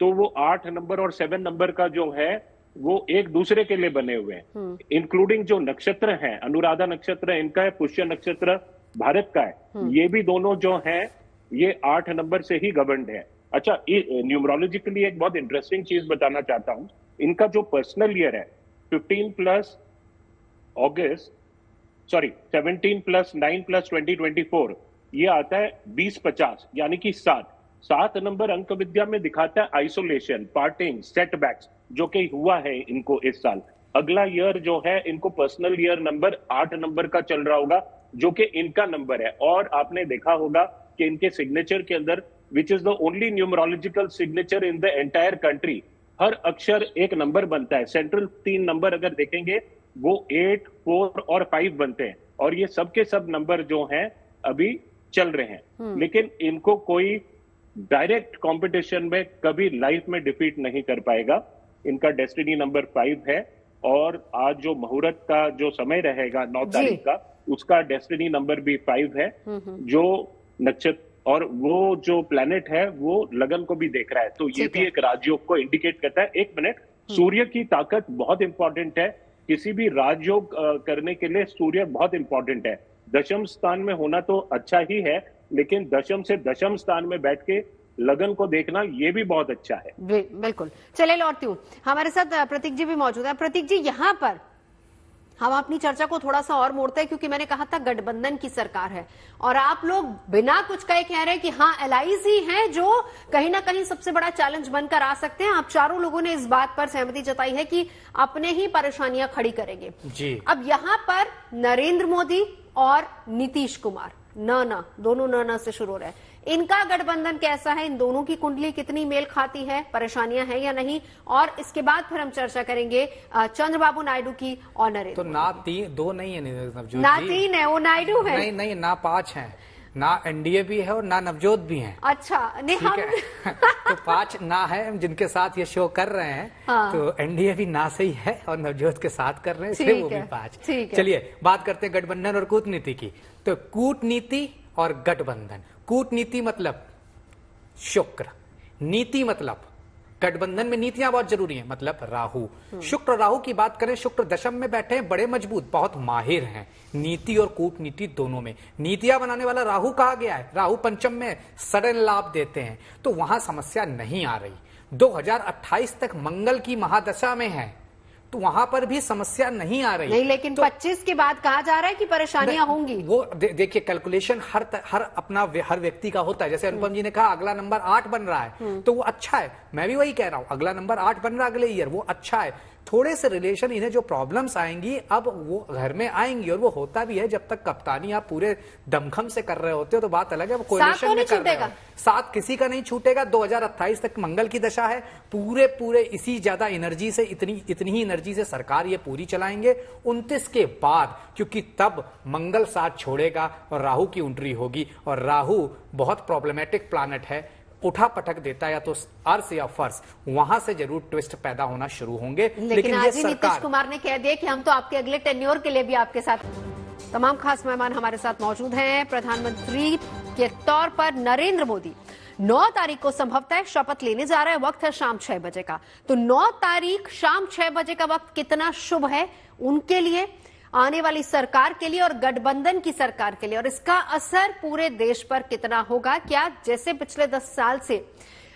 तो वो 8 नंबर और 7 नंबर का जो है वो एक दूसरे के लिए बने हुए हैं, इंक्लूडिंग जो नक्षत्र हैं, अनुराधा नक्षत्र इनका है, पुष्य नक्षत्र भारत का है, ये भी दोनों जो हैं ये 8 नंबर से ही गवर्नड है। अच्छा, न्यूमरोलॉजिकली एक बहुत इंटरेस्टिंग चीज बताना चाहता हूं, इनका जो पर्सनल ईयर है 17 प्लस 9 प्लस 2024, ये आता है 2050, यानी कि 7 नंबर अंक विद्या में दिखाता है आइसोलेशन, पार्टिंग, सेटबैक्स, जो कि हुआ है इनको इस साल। अगला ईयर जो है इनको पर्सनल ईयर नंबर 8 नंबर का चल रहा होगा, जो कि इनका नंबर है। और आपने देखा होगा कि इनके सिग्नेचर के अंदर, which is the only numerological signature in the entire country, हर अक्षर एक नंबर बनता है। सेंट्रल 3 नंबर अगर देखेंगे वो 8, 4 और 5 बनते हैं, और ये सबके सब नंबर जो हैं अभी चल रहे हैं, लेकिन इनको कोई डायरेक्ट कंपटीशन में कभी लाइफ में डिफीट नहीं कर पाएगा। इनका डेस्टिनी नंबर 5 है, और आज जो मुहूर्त का जो समय रहेगा 9 तारीख का, उसका डेस्टिनी नंबर भी 5 है, जो नक्षत्र और वो जो प्लैनेट है वो लगन को भी देख रहा है, तो ये भी एक राजयोग को इंडिकेट करता है। एक मिनट, सूर्य की ताकत बहुत इंपॉर्टेंट है, किसी भी राजयोग करने के लिए सूर्य बहुत इंपॉर्टेंट है। दशम स्थान में होना तो अच्छा ही है, लेकिन दशम से दशम स्थान में बैठ के लगन को देखना ये भी बहुत अच्छा है। बिल्कुल। चले लौटती हूँ, हमारे साथ प्रतीक जी भी मौजूद है। प्रतीक जी, यहाँ पर हम अपनी चर्चा को थोड़ा सा और मोड़ते हैं, क्योंकि मैंने कहा था गठबंधन की सरकार है, और आप लोग बिना कुछ कहे कह रहे हैं कि हाँ एलाइज ही हैं जो कहीं ना कहीं सबसे बड़ा चैलेंज बनकर आ सकते हैं। आप चारों लोगों ने इस बात पर सहमति जताई है कि अपने ही परेशानियां खड़ी करेंगे जी। अब यहाँ पर नरेंद्र मोदी और नीतीश कुमार, दोनों न से शुरू हो रहे हैं, इनका गठबंधन कैसा है, इन दोनों की कुंडली कितनी मेल खाती है, परेशानियां हैं या नहीं, और इसके बाद फिर हम चर्चा करेंगे चंद्रबाबू नायडू की और नरेंद्र। तो ना 2 नहीं है नवजोत, ना 3 है, वो नायडू है। नहीं, ना 5 है, ना एनडीए भी है और ना नवजोत भी है। अच्छा, नहीं हम तो 5 ना है जिनके साथ ये शो कर रहे हैं। हाँ। तो एनडीए भी ना से ही है और नवजोत के साथ कर रहे हैं, इसलिए वो भी 5। चलिए बात करते हैं गठबंधन और कूटनीति की। तो कूटनीति और गठबंधन, कूटनीति मतलब शुक्र, नीति मतलब गठबंधन में नीतियां बहुत जरूरी हैं, मतलब राहु। शुक्र राहु की बात करें, शुक्र दशम में बैठे हैं, बड़े मजबूत, बहुत माहिर हैं नीति और कूटनीति दोनों में। नीतियां बनाने वाला राहु कहा गया है, राहु पंचम में सडन लाभ देते हैं, तो वहां समस्या नहीं आ रही। 2028 तक मंगल की महादशा में है, तो वहां पर भी समस्या नहीं आ रही। नहीं, लेकिन तो 25 के बाद कहा जा रहा है कि परेशानियां होंगी। वो देखिए कैलकुलेशन हर व्यक्ति का होता है। जैसे अनुपम जी ने कहा अगला नंबर 8 बन रहा है, तो वो अच्छा है, मैं भी वही कह रहा हूं, अगला नंबर 8 बन रहा है अगले ईयर, वो अच्छा है। थोड़े से रिलेशन, इन्हें जो प्रॉब्लम्स आएंगी अब वो घर में आएंगी, और वो होता भी है। जब तक कप्तानी आप पूरे दमखम से कर रहे होते हो तो बात अलग है, वो कोलिशन में कर रहे हो, साथ किसी का नहीं छूटेगा। 2028 तक मंगल की दशा है, पूरे इसी ज्यादा एनर्जी से, इतनी ही एनर्जी से सरकार ये पूरी चलाएंगे। 29 के बाद, क्योंकि तब मंगल साथ छोड़ेगा और राहु की एंट्री होगी, और राहु बहुत प्रॉब्लमेटिक प्लैनेट है, उठा पटक देता है, या तो अर्थ या फर्श, वहां से जरूर ट्विस्ट पैदा होना शुरू होंगे। लेकिन आज ही नीतीश कुमार ने कह दिया कि हम तो आपके अगले टेन्योर के लिए भी आपके साथ। तमाम खास मेहमान हमारे साथ मौजूद हैं। प्रधानमंत्री के तौर पर नरेंद्र मोदी, 9 तारीख को संभवतः शपथ लेने जा रहे हैं। वक्त है शाम 6 बजे का। तो 9 तारीख शाम 6 बजे का वक्त कितना शुभ है उनके लिए, आने वाली सरकार के लिए और गठबंधन की सरकार के लिए, और इसका असर पूरे देश पर कितना होगा? क्या जैसे पिछले 10 साल से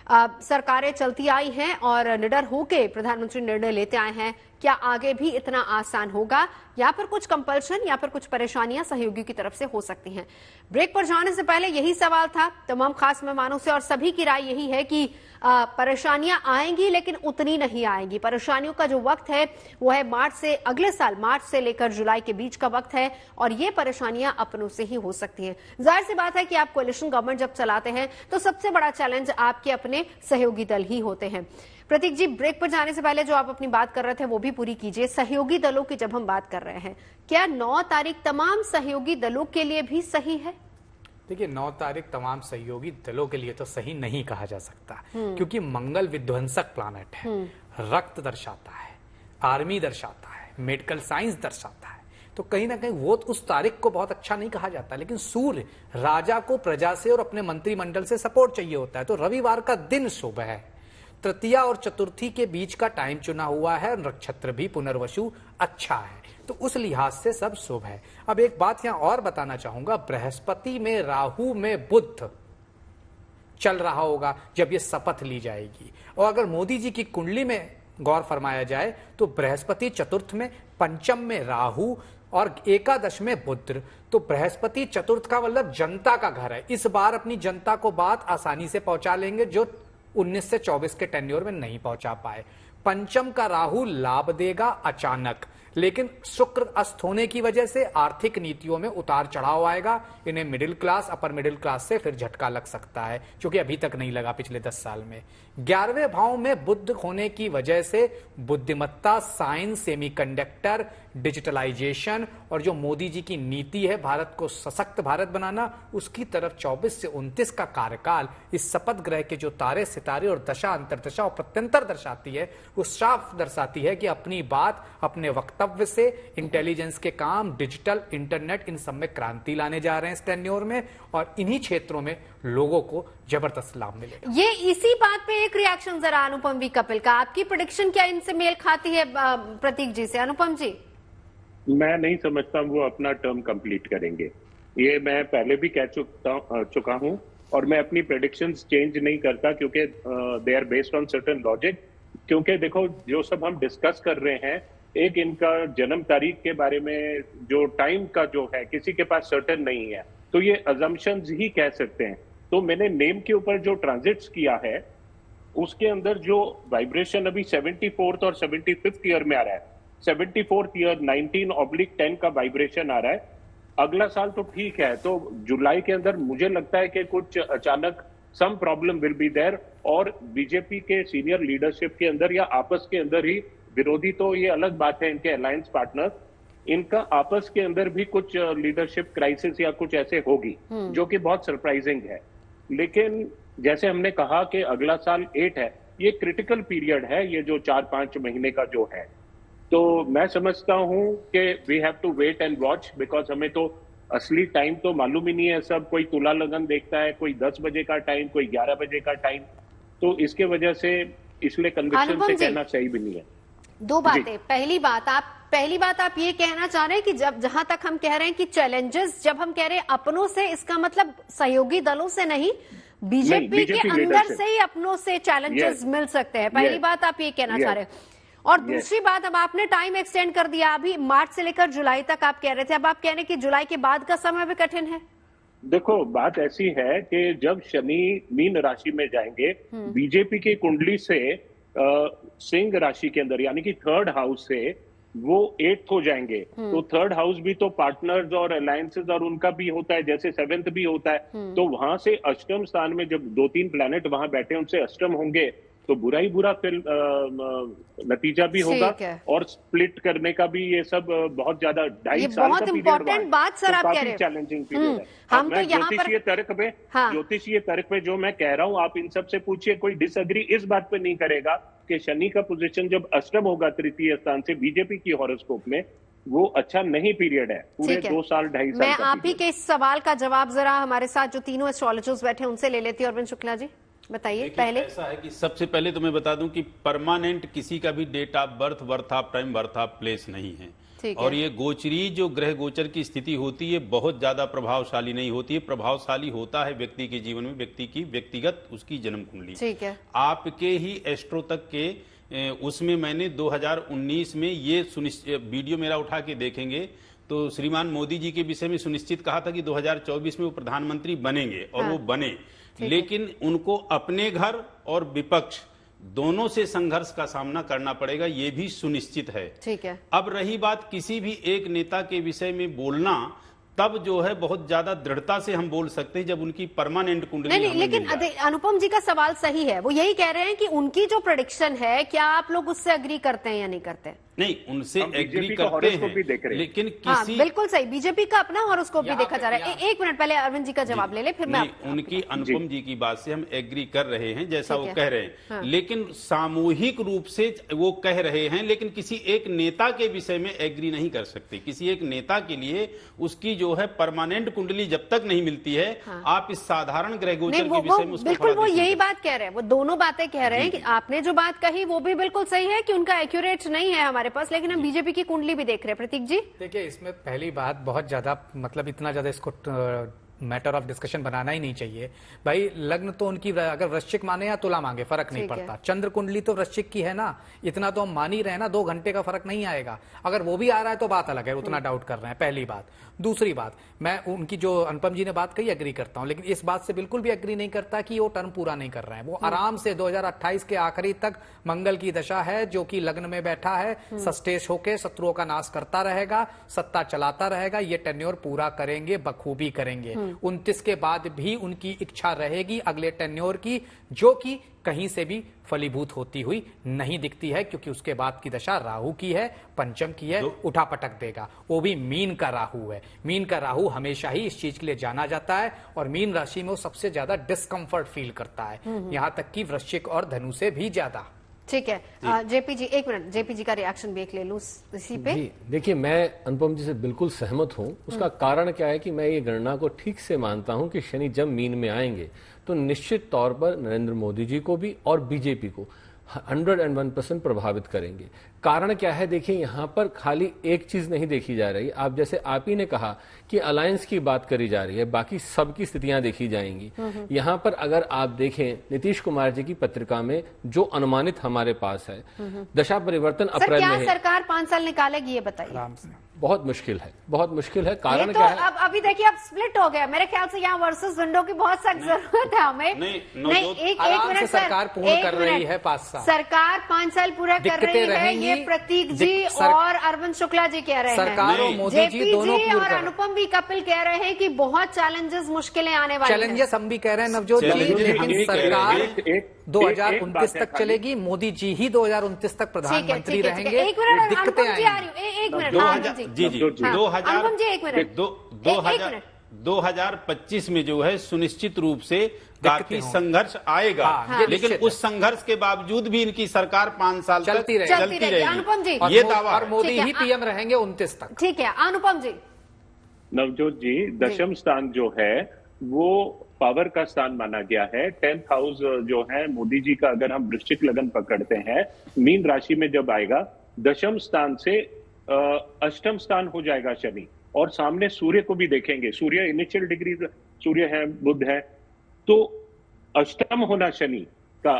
सरकारें चलती आई हैं और निडर होकर प्रधानमंत्री निर्णय लेते आए हैं, क्या आगे भी इतना आसान होगा या फिर कुछ कंपल्शन या फिर कुछ परेशानियां सहयोगियों की तरफ से हो सकती हैं? ब्रेक पर जाने से पहले यही सवाल था तमाम खास मेहमानों से और सभी की राय यही है कि परेशानियां आएंगी लेकिन उतनी नहीं आएंगी। परेशानियों का जो वक्त है वो है मार्च से, अगले साल मार्च से लेकर जुलाई के बीच का वक्त है और ये परेशानियां अपनों से ही हो सकती हैं। जाहिर सी बात है कि आप कोalition गवर्नमेंट जब चलाते हैं तो सबसे बड़ा चैलेंज आपके अपने सहयोगी दल ही होते हैं। प्रतीक जी, ब्रेक पर जाने से पहले जो आप अपनी बात कर रहे थे वो भी पूरी कीजिए। सहयोगी दलों की जब हम बात कर रहे हैं, क्या 9 तारीख तमाम सहयोगी दलों के लिए भी सही है? देखिए, 9 तारीख तमाम सहयोगी दलों के लिए तो सही नहीं कहा जा सकता, क्योंकि मंगल विध्वंसक प्लैनेट है। रक्त दर्शाता है, आर्मी दर्शाता है, मेडिकल साइंस दर्शाता है, तो कहीं ना कहीं वो उस तारीख को बहुत अच्छा नहीं कहा जाता। लेकिन सूर्य राजा को प्रजा से और अपने मंत्रिमंडल से सपोर्ट चाहिए होता है, तो रविवार का दिन शुभ है। तृतीया और चतुर्थी के बीच का टाइम चुना हुआ है, नक्षत्र भी पुनर्वसु अच्छा है, तो उस लिहाज से सब शुभ है। अब एक बात यहां और बताना चाहूंगा, बृहस्पति में राहु में बुध चल रहा होगा जब ये शपथ ली जाएगी, और अगर मोदी जी की कुंडली में गौर फरमाया जाए तो बृहस्पति चतुर्थ में, पंचम में राहु और एकादश में बुध, तो बृहस्पति चतुर्थ का मतलब जनता का घर है। इस बार अपनी जनता को बात आसानी से पहुंचा लेंगे जो 19 से 24 के टेन्योर में नहीं पहुंचा पाए। पंचम का राहु लाभ देगा अचानक, लेकिन शुक्र अस्त होने की वजह से आर्थिक नीतियों में उतार चढ़ाव आएगा। इन्हें middle class, upper middle class से फिर झटका लग सकता है, क्योंकि अभी तक नहीं लगा पिछले 10 साल में। 11वें भाव में बुध होने की वजह से बुद्धिमत्ता, साइंस, सेमीकंडक्टर, डिजिटलाइजेशन और जो मोदी जी की नीति है भारत को सशक्त भारत बनाना, उसकी तरफ 24 से 29 का कार्यकाल इस शपथ ग्रह के जो तारे सितारे और दशा अंतरदशा और प्रत्यंतर दर्शाती है, वो साफ दर्शाती है कि अपनी बात अपने वक्तव्य से इंटेलिजेंस के काम, डिजिटल, इंटरनेट, इन सब में क्रांति लाने जा रहे हैं इस टेन्योर में, और इन्हीं क्षेत्रों में लोगों को जबरदस्त लाभ मिलेगा। ये इसी बात पे एक रिएक्शन जरा अनुपम वी कपिल का, आपकी प्रेडिक्शन क्या इनसे मेल खाती है प्रतीक जी से? अनुपम जी, मैं नहीं समझता वो अपना टर्म कंप्लीट करेंगे, ये मैं पहले भी कह चुका हूं, और मैं अपनी प्रेडिक्शंस चेंज नहीं करता क्योंकि they are based on certain logic. क्योंकि देखो, जो सब हम डिस्कस कर रहे हैं, एक इनका जन्म तारीख के बारे में जो टाइम का जो है किसी के पास सर्टेन नहीं है, तो ये अजम्पशंस ही कह सकते हैं। तो मैंने नेम के ऊपर जो ट्रांजिट्स किया है उसके अंदर जो वाइब्रेशन अभी 74th और 75th ईयर में आ रहा है, 74th ईयर 19/10 का वाइब्रेशन आ रहा है। अगला साल तो ठीक है, तो जुलाई के अंदर मुझे लगता है कि कुछ अचानक some problem will be there, और बीजेपी के सीनियर लीडरशिप के अंदर या आपस के अंदर ही, विरोधी तो ये अलग बात है, इनके अलायंस पार्टनर, इनका आपस के अंदर भी कुछ लीडरशिप क्राइसिस या कुछ ऐसे होगी जो कि बहुत सरप्राइजिंग है। लेकिन जैसे हमने कहा कि अगला साल 8 है, ये क्रिटिकल पीरियड है, ये जो 4-5 महीने का जो है, तो मैं समझता हूं कि we have to wait and watch, because हमें तो असली टाइम तो मालूम ही नहीं है। सब कोई तुला लगन देखता है, कोई 10 बजे का टाइम, कोई 11 बजे का टाइम, तो इसके वजह से इसलिए कन्विक्शन से कहना सही भी नहीं है। दो बातें, पहली बात आप ये कहना चाह रहे हैं कि जब जहां तक हम कह रहे हैं कि चैलेंजेस, जब हम कह रहे हैं अपनों से, इसका मतलब सहयोगी दलों से नहीं, बीजेपी के अंदर से ही अपनों से चैलेंजेस मिल सकते हैं। पहली बात आप ये कहना चाह रहे हैं। और दूसरी बात, अब आपने टाइम एक्सटेंड कर दिया, अभी मार्च से लेकर जुलाई तक आप कह रहे थे, अब आप कह रहे हैं कि जुलाई के बाद का समय भी कठिन है। देखो, बात ऐसी है कि जब शनि मीन राशि में जाएंगे, बीजेपी की कुंडली से सिंह राशि के अंदर, यानी कि 3rd हाउस से वो 8th हो जाएंगे, तो 3rd हाउस भी तो पार्टनर्स और अलायंसेस और उनका भी होता है, जैसे 7th भी होता है। तो वहां से अष्टम स्थान में जब 2-3 प्लैनेट वहां बैठे उनसे अष्टम होंगे, तो बुरा ही बुरा फिर नतीजा भी होगा, और स्प्लिट करने का भी ये सब बहुत ज्यादा 2.5 साल का इम्पोर्टेंट बात सर आप कह रहे हैं, चैलेंजिंग पीरियड है। हम मैं तो यहाँ ज्योतिषीय तर्क पे जो मैं कह रहा हूँ, आप इन सब से पूछिए, कोई डिसएग्री इस बात पे नहीं करेगा कि शनि का पोजीशन जब अष्टम होगा तृतीय स्थान से बीजेपी की हॉरोस्कोप में, वो अच्छा नहीं पीरियड है, पूरे ठीक है। 2 साल 2.5 साल मैं का आप ही period। के इस सवाल का जवाब जरा हमारे साथ जो तीनों एस्ट्रोलॉजर्स बैठे हैं उनसे ले लेती हूँ। अरविंद शुक्ला जी बताइए। देखिए, पहले ऐसा है कि सबसे पहले तो मैं बता दूं कि परमानेंट किसी का भी date of birth, birth of time, birth of place नहीं है। ठीक और है। ये गोचरी जो ग्रह गोचर की स्थिति होती है बहुत ज्यादा प्रभावशाली नहीं होती है। प्रभावशाली होता है व्यक्ति के जीवन में व्यक्ति की व्यक्तिगत उसकी जन्म कुंडली। ठीक है। आपके ही एस्ट्रो तक के उसमें मैंने 2019 में ये वीडियो मेरा उठा के देखेंगे तो श्रीमान मोदी जी के विषय में सुनिश्चित कहा था कि 2024 में वो प्रधानमंत्री बनेंगे और वो बने, लेकिन उनको अपने घर और विपक्ष दोनों से संघर्ष का सामना करना पड़ेगा, ये भी सुनिश्चित है। ठीक है। अब रही बात किसी भी एक नेता के विषय में बोलना, तब जो है बहुत ज्यादा दृढ़ता से हम बोल सकते हैं जब उनकी परमानेंट कुंडली नहीं, लेकिन अनुपम जी का सवाल सही है। वो यही कह रहे हैं कि उनकी जो प्रेडिक्शन है, क्या आप लोग उससे अग्री करते हैं या नहीं करते? नहीं, उनसे हम एग्री बीजेपी का करते हॉरोस्कोप भी हैं, देख रहे हैं। लेकिन हाँ, किसी बिल्कुल सही। बीजेपी का अपना हॉरोस्कोप भी देखा जा रहा है। एक मिनट पहले अरविंद जी का जवाब ले ले, फिर मैं उनकी अनुपम जी की बात से हम एग्री कर रहे हैं जैसा वो कह रहे हैं। हाँ। लेकिन सामूहिक रूप से वो कह रहे हैं, लेकिन किसी एक नेता के विषय में एग्री नहीं कर सकते। किसी एक नेता के लिए उसकी जो है परमानेंट कुंडली जब तक नहीं मिलती है, आप इस साधारण ग्रह गोचर के विषय में उसको बिल्कुल वो फला यही बात कह रहे हैं। वो दोनों बातें कह रहे हैं कि आपने जो बात कही वो भी बिल्कुल सही है कि उनका एक्यूरेट नहीं है हमारे पास, लेकिन हम बीजेपी की कुंडली भी देख रहे हैं। प्रतीक जी देखिए, इसमें पहली बात बहुत ज्यादा मतलब इतना ज्यादा इसको मैटर ऑफ डिस्कशन बनाना ही नहीं चाहिए भाई। लग्न तो उनकी अगर वृश्चिक माने या तुला मांगे फर्क नहीं पड़ता। चंद्र कुंडली तो वृश्चिक की है ना, इतना तो हम मान ही रहे हैं ना, 2 घंटे का फर्क नहीं आएगा। अगर वो भी आ रहा है तो बात अलग है, उतना डाउट कर रहे हैं, पहली बात। दूसरी बात, मैं उनकी जो अनुपम जी ने बात कही एग्री करता हूं, लेकिन इस बात से बिल्कुल भी एग्री नहीं करता कि वो टर्म पूरा नहीं कर रहे हैं। वो आराम से 2028 के आखिरी तक मंगल की दशा है, जो कि लग्न में बैठा है, सस्टेश होके शत्रुओं का नाश करता रहेगा, सत्ता चलाता रहेगा। ये टेन्योर पूरा करेंगे, बखूबी करेंगे। 29 के बाद भी उनकी इच्छा रहेगी अगले टेन्योर की, जो कि कहीं से भी फलीभूत होती हुई नहीं दिखती है, क्योंकि उसके बाद की दशा राहु की है, पंचम की है, उठा पटक देगा। वो भी मीन का राहु है। मीन का राहु हमेशा ही इस चीज के लिए जाना जाता है, और मीन राशि में वो सबसे ज्यादा डिस्कंफर्ट फील करता है, यहां तक कि वृश्चिक और धनु से भी ज्यादा। ठीक है। जेपी जी एक मिनट, जेपी जी का रिएक्शन देख ले लूं इसी पे। जी देखिए, मैं अनुपम जी से बिल्कुल सहमत हूं। उसका कारण क्या है कि मैं ये गणना को ठीक से मानता हूं कि शनि जब मीन में आएंगे तो निश्चित तौर पर नरेंद्र मोदी जी को भी और बीजेपी को 101% प्रभावित करेंगे। कारण क्या है? देखिए, यहां पर खाली एक चीज नहीं देखी जा रही। आप जैसे आप ही ने कहा कि अलायंस की बात करी जा रही है, बाकी सबकी स्थितियां देखी जाएंगी। यहां पर अगर आप देखें नीतीश कुमार जी की पत्रिका में जो अनुमानित हमारे पास है, दशा परिवर्तन अप्रैल में है। सरकार 5 साल निकालेगी ये बताइए। बहुत मुश्किल है, बहुत मुश्किल है। कारण तो क्या है? अब अभी देखिए, अब स्प्लिट हो गया। मेरे ख्याल से यहाँ वर्सेस विंडो की बहुत सख्त जरूरत है हमें। नहीं, एक मिनट, सरकार पूर्ण कर रही है 5 साल। सरकार 5 साल पूरा कर रही है, ये प्रतीक जी और अरविंद शुक्ला जी कह रहे हैं। सरकार और मोदी जी दोनों और अनुपम भी कपिल कह रहे हैं कि बहुत चैलेंजेस, मुश्किलें आने वाली हैं। चैलेंजेस हम भी कह रहे हैं नवजोत जी, लेकिन सरकार 2029 तक चलेगी। मोदी जी ही 2029 तक प्रधानमंत्री रहेंगे। एक मिनट, दिक्कतें अनुपम जी आ रही हूँ, एक मिनट। जी जी, 2025 में जो है सुनिश्चित रूप से काफी संघर्ष आएगा, लेकिन उस संघर्ष के बावजूद भी इनकी सरकार 5 साल चलती रहेगी। अनुपम जी, ये दावा, और मोदी ही पीएम रहेंगे 29 तक। ठीक है अनुपम जी। नवजोत जी, दशम स्थान जो है वो पावर का स्थान माना गया है। 10th हाउस जो है मोदी जी का, अगर हम वृश्चिक लगन पकड़ते हैं, मीन राशि में जब आएगा, दशम स्थान से अष्टम स्थान हो जाएगा शनि, और सामने सूर्य को भी देखेंगे। सूर्य इनिशियल डिग्री सूर्य है, बुध है, तो अष्टम होना शनि का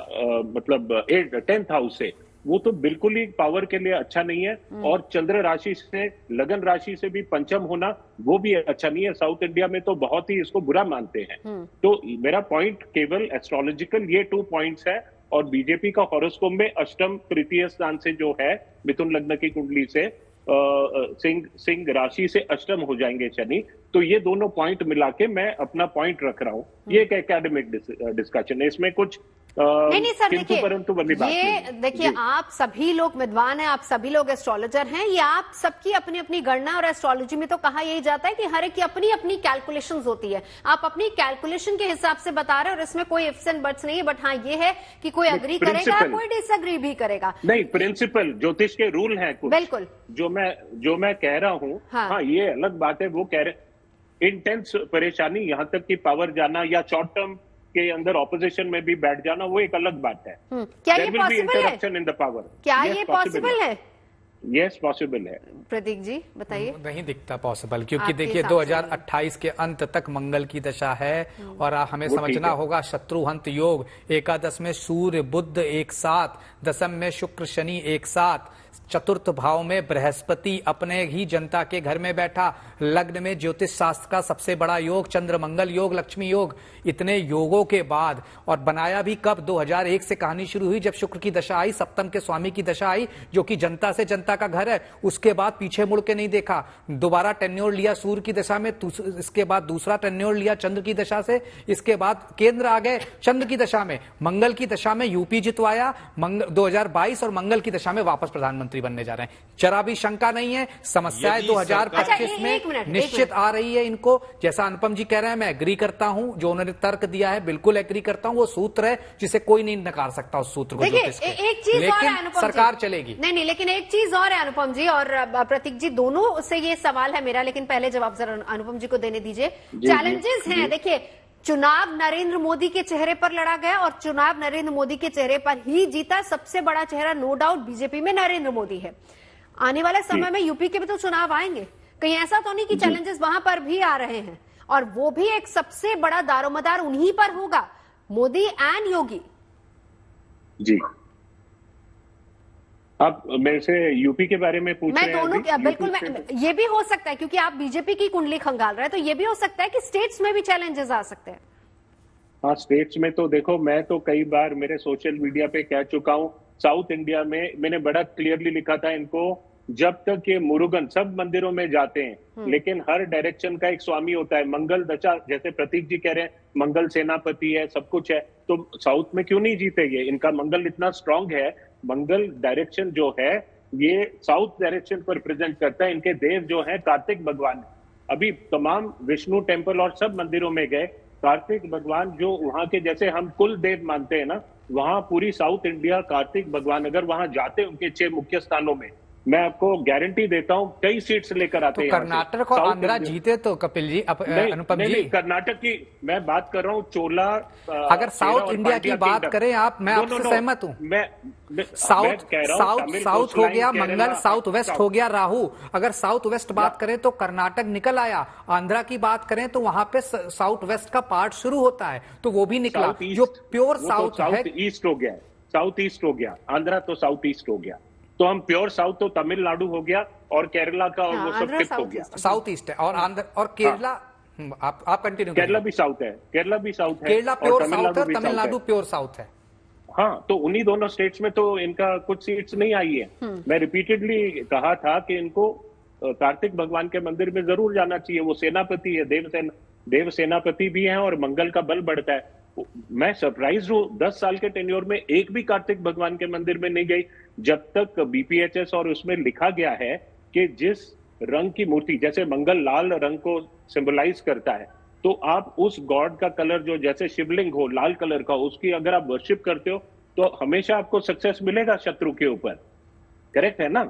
मतलब 10th हाउस से, वो तो बिल्कुल ही पावर के लिए अच्छा नहीं है। और चंद्र राशि से, लगन राशि से भी पंचम होना, वो भी अच्छा नहीं है। साउथ इंडिया में तो बहुत ही इसको बुरा मानते हैं। तो मेरा पॉइंट केवल एस्ट्रोलॉजिकल ये 2 पॉइंट्स है, और बीजेपी का हॉरोस्कोप में अष्टम तृतीय स्थान से जो है मिथुन लग्न की कुंडली से सिंह राशि से अष्टम हो जाएंगे शनि, तो ये दोनों पॉइंट मिला के मैं अपना पॉइंट रख रहा हूँ। ये एक एकेडमिक डिस्कशन है, इसमें कुछ नहीं सर, किंतु परंतु वाली बात नहीं है। देखिए आप सभी लोग विद्वान हैं, आप सभी लोग एस्ट्रोलॉजर हैं, ये आप सबकी अपनी अपनी गणना, और एस्ट्रोलॉजी में तो कहा यही जाता है कि हर एक की अपनी अपनी कैलकुलेशंस होती है। आप अपनी कैलकुलेशन के हिसाब से बता रहे हैं और इसमें कोई इफ्स एंड बट्स नहीं है, बट हाँ ये है कि कोई अग्री करेगा, कोई डिसअग्री भी करेगा। नहीं, प्रिंसिपल ज्योतिष के रूल हैं कुछ, बिल्कुल जो मैं कह रहा हूँ। हाँ ये अलग बात है, वो कह रहे इंटेंस परेशानी, यहाँ तक कि पावर जाना या शॉर्ट टर्म के अंदर ऑपोजिशन में भी बैठ जाना, वो एक अलग बात है। क्या ये पॉसिबल है? इन द पावर, क्या ये पॉसिबल है? यस पॉसिबल है। प्रतीक जी बताइए। नहीं दिखता पॉसिबल, क्योंकि देखिए 2028 के अंत तक मंगल की दशा है और हमें समझना होगा शत्रुहंत योग, एकादश में सूर्य बुध एक साथ, दशम में शुक्र शनि एक साथ, चतुर्थ भाव में बृहस्पति अपने ही जनता के घर में बैठा, लग्न में ज्योतिष शास्त्र का सबसे बड़ा योग चंद्र मंगल योग, लक्ष्मी योग, इतने योगों के बाद, और बनाया भी कब 2001 से कहानी शुरू हुई जब शुक्र की दशा आई, सप्तम के स्वामी की दशा आई, जो कि जनता से जनता का घर है। उसके बाद पीछे मुड़ के नहीं देखा, दोबारा टेन्योर लिया सूर्य की दशा में, इसके बाद दूसरा टेन्योर लिया चंद्र की दशा से, इसके बाद केंद्र आ गए चंद्र की दशा में, मंगल की दशा में यूपी जितवाया 2022 और मंगल की दशा में वापस प्रधानमंत्री बनने जा रहे हैं। जरा भी शंका नहीं है, समस्याएं 2025 में निश्चित आ रही है इनको। जैसा अनुपम जी कह रहे हैं, मैं एग्री करता हूं, जो उन्होंने तर्क दिया है बिल्कुल एग्री करता हूं। वो सूत्र है जिसे कोई नहीं नकार सकता, उस सूत्र को। एक चीज लेकिन सरकार चलेगी नहीं, लेकिन एक चीज और है अनुपम जी और प्रतीक जी, दोनों से ये सवाल है मेरा, लेकिन पहले जवाब जरा अनुपम जी को देने दीजिए। चैलेंजेस हैं, देखिए चुनाव नरेंद्र मोदी के चेहरे पर लड़ा गया और चुनाव नरेंद्र मोदी के चेहरे पर ही जीता। सबसे बड़ा चेहरा नो डाउट बीजेपी में नरेंद्र मोदी है। आने वाले समय में यूपी के भी तो चुनाव आएंगे, कहीं ऐसा तो नहीं कि चैलेंजेस वहां पर भी आ रहे हैं, और वो भी एक सबसे बड़ा दारोमदार उन्हीं पर होगा, मोदी एंड योगी जी। आप मेरे से यूपी के बारे में पूछ रहे हैं? मैं दोनों बिल्कुल, ये भी हो सकता है क्योंकि आप बीजेपी की कुंडली खंगाल रहे हैं, तो ये भी हो सकता है कि स्टेट्स में भी चैलेंजेस आ सकते हैं। हाँ, स्टेट्स में तो देखो, मैं तो कई बार मेरे सोशल मीडिया पे कह चुका हूँ, साउथ इंडिया में मैंने बड़ा क्लियरली लिखा था इनको, जब तक ये मुरुगन सब मंदिरों में जाते हैं लेकिन हर डायरेक्शन का एक स्वामी होता है। मंगल दशा, जैसे प्रतीक जी कह रहे हैं मंगल सेनापति है, सब कुछ है, तो साउथ में क्यों नहीं जीते ये? इनका मंगल इतना स्ट्रांग है, मंगल डायरेक्शन जो है ये साउथ डायरेक्शन को रिप्रेजेंट करता है। इनके देव जो है कार्तिक भगवान, अभी तमाम विष्णु टेम्पल और सब मंदिरों में गए, कार्तिक भगवान जो वहां के, जैसे हम कुल देव मानते हैं ना, वहां पूरी साउथ इंडिया कार्तिक भगवान अगर वहां जाते उनके 6 मुख्य स्थानों में, मैं आपको गारंटी देता हूं कई सीट्स लेकर आते हैं। तो कर्नाटक और आंध्रा जीते तो कपिल जी, अनुपम जी, कर्नाटक की मैं बात कर रहा हूं, चोला अगर साउथ इंडिया की बात करें आप, मैं आपसे सहमत हूं। साउथ हो गया मंगल, साउथ वेस्ट हो गया राहु। अगर साउथ वेस्ट बात करें तो कर्नाटक निकल आया, आंध्रा की बात करें तो वहां पे साउथ वेस्ट का पार्ट शुरू होता है, तो वो भी निकला। जो प्योर साउथ है, ईस्ट हो गया, साउथ ईस्ट हो गया, आंध्रा तो साउथ ईस्ट हो गया, तो हम प्योर साउथ तो तमिलनाडु हो गया और केरला का, और वो सब फिफ्थ हो गया, साउथ ईस्ट है। और आंध्र और केरला, आप कंटिन्यू। केरला भी साउथ है, केरला भी साउथ है, केरला प्योर साउथ है, तमिलनाडु प्योर साउथ है। हाँ, तो उन्हीं दोनों स्टेट्स में तो इनका कुछ सीट्स नहीं आई है। मैं रिपीटेडली कहा था कि इनको कार्तिक भगवान के मंदिर में जरूर जाना चाहिए, वो सेनापति है, देव सेनापति भी है और मंगल का बल बढ़ता है। मैं सरप्राइज हूं, 10 साल के टेन्योर में एक भी कार्तिक भगवान के मंदिर में नहीं गई, जब तक बीपीएचएस और उसमें लिखा गया है कि जिस रंग की मूर्ति, जैसे मंगल लाल रंग को सिंबलाइज करता है, तो आप उस गॉड का कलर जो जैसे शिवलिंग हो लाल कलर का, उसकी अगर आप वर्शिप करते हो तो हमेशा आपको सक्सेस मिलेगा शत्रु के ऊपर। करेक्ट है ना?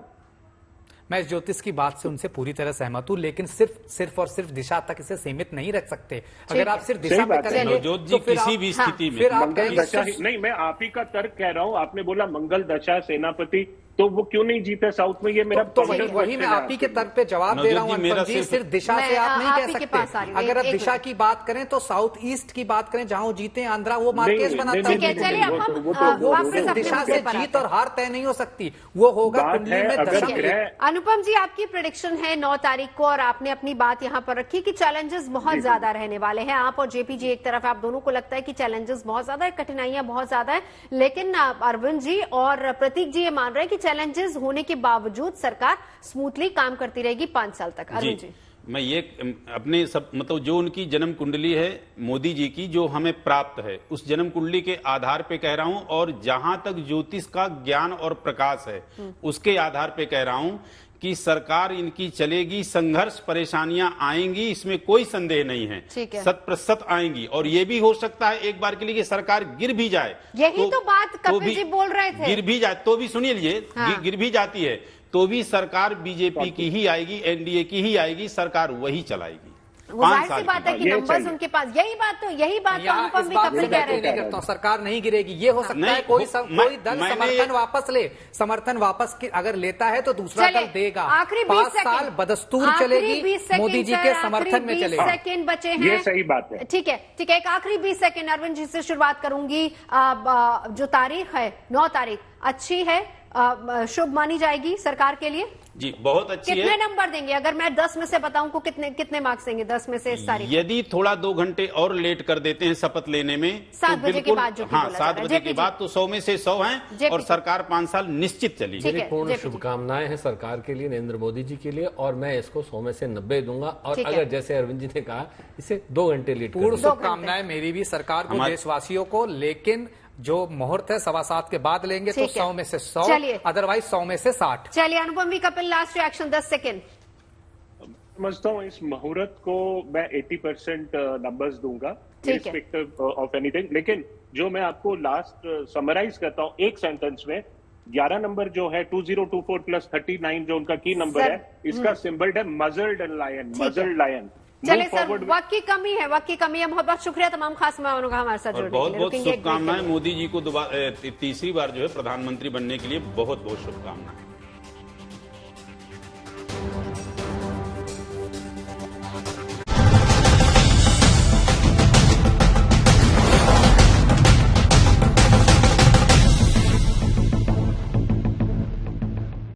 मैं इस ज्योतिष की बात से उनसे पूरी तरह सहमत हूं, लेकिन सिर्फ और सिर्फ दिशा तक इसे सीमित नहीं रख सकते। अगर आप सिर्फ दिशा पे करेंगे तो किसी भी स्थिति में मंगल दशा नहीं, मैं आप ही का तर्क कह रहा हूं। आपने बोला मंगल दशा सेनापति, तो वो क्यों नहीं जीते साउथ में? ये मेरा तो वही मैं आप ही के तर्क पे जवाब दे रहा हूं। सिर्फ दिशा से आप नहीं कह सकते। अगर आप दिशा की बात करें तो साउथ ईस्ट की बात करें, जहां जीते आंध्रा, वो मार्केस बनाता है। दिशा से जीत और हार तय नहीं हो सकती, वो होगा कुंडली में दशा। अनुपम जी, आपकी प्रेडिक्शन है 9 तारीख को और आपने अपनी बात यहां पर रखी कि चैलेंजेस बहुत ज्यादा रहने वाले हैं। आप और जेपी जी एक तरफ, आप दोनों को लगता है कि चैलेंजेस बहुत ज्यादा है, कठिनाइयां बहुत ज्यादा है, लेकिन अरविंद जी और प्रतीक जी ये मान रहे हैं कि चैलेंजेस होने के बावजूद सरकार स्मूथली काम करती रहेगी 5 साल तक। अरविंद जी, मैं ये अपने सब मतलब जो उनकी जन्म कुंडली है मोदी जी की जो हमें प्राप्त है उस जन्म कुंडली के आधार पे कह रहा हूं, और जहां तक ज्योतिष का ज्ञान और प्रकाश है उसके आधार पे कह रहा हूं कि सरकार इनकी चलेगी, संघर्ष परेशानियां आएंगी, इसमें कोई संदेह नहीं है, 100% आएंगी। और ये भी हो सकता है एक बार के लिए कि सरकार गिर भी जाए, यही तो बात कपिल जी बोल रहे थे, गिर भी जाए तो भी सुनिए लिए गिर भी जाती है तो भी सरकार बीजेपी की ही आएगी, एनडीए की ही आएगी, सरकार वही चलाएगी। वो जाहिर सी बात है कि नंबर्स उनके पास, यही बात तो अनुपम भी कपिल कह रहे थे। सरकार नहीं गिरेगी, ये हो सकता है कोई दल समर्थन वापस ले, समर्थन वापस अगर लेता है तो दूसरा दल देगा। आखिरी 5 साल बदस्तूर चलेगी, मोदी जी के समर्थन में चलेगी। सेकंड बचे हैं, ये सही बात है। ठीक है, एक आखिरी 20 सेकंड अरविंद जी से शुरुआत करूंगी। जो तारीख है 9 तारीख अच्छी है, शुभ मानी जाएगी सरकार के लिए? जी बहुत अच्छी है। कितने नंबर देंगे अगर मैं 10 में से बताऊं को कितने मार्क्स देंगे 10 में से इस तारीख? यदि थोड़ा 2 घंटे और लेट कर देते हैं शपथ लेने में 7 बजे के बाद, जो 7 बजे के बाद तो 100 में से 100 हैं और सरकार 5 साल निश्चित चली। मेरी पूर्ण शुभकामनाएं हैं सरकार के लिए, नरेंद्र मोदी जी के लिए, और मैं इसको 100 में से 90 दूंगा। और अगर जैसे अरविंद जी ने कहा इसे 2 घंटे लेट, पूर्ण शुभकामनाएं मेरी भी सरकार को, देशवासियों को। लेकिन जो मुहूर्त है 7:15 के बाद लेंगे तो 100 में से 100, अदरवाइज 100 में से 60। चलिए अनुपम भी कपिल, लास्ट रिएक्शन 10 सेकेंड। समझता हूँ इस मुहूर्त को मैं 80% नंबर्स दूंगा, रिस्पेक्टिव ऑफ एनीथिंग। लेकिन जो मैं आपको लास्ट समराइज करता हूँ एक सेंटेंस में, 11 नंबर जो है 2024 + 39 जो उनका की नंबर है, इसका सिंबल है मजल्ड लायन, मजल्ड लायन। चलिए सर, वक्त की कमी है, बहुत बहुत शुक्रिया तमाम खास मेहमानों का हमारे साथ जुड़ने के लिए। बहुत बहुत शुभकामनाएं मोदी जी को तीसरी बार जो है प्रधानमंत्री बनने के लिए, बहुत बहुत शुभकामनाएं।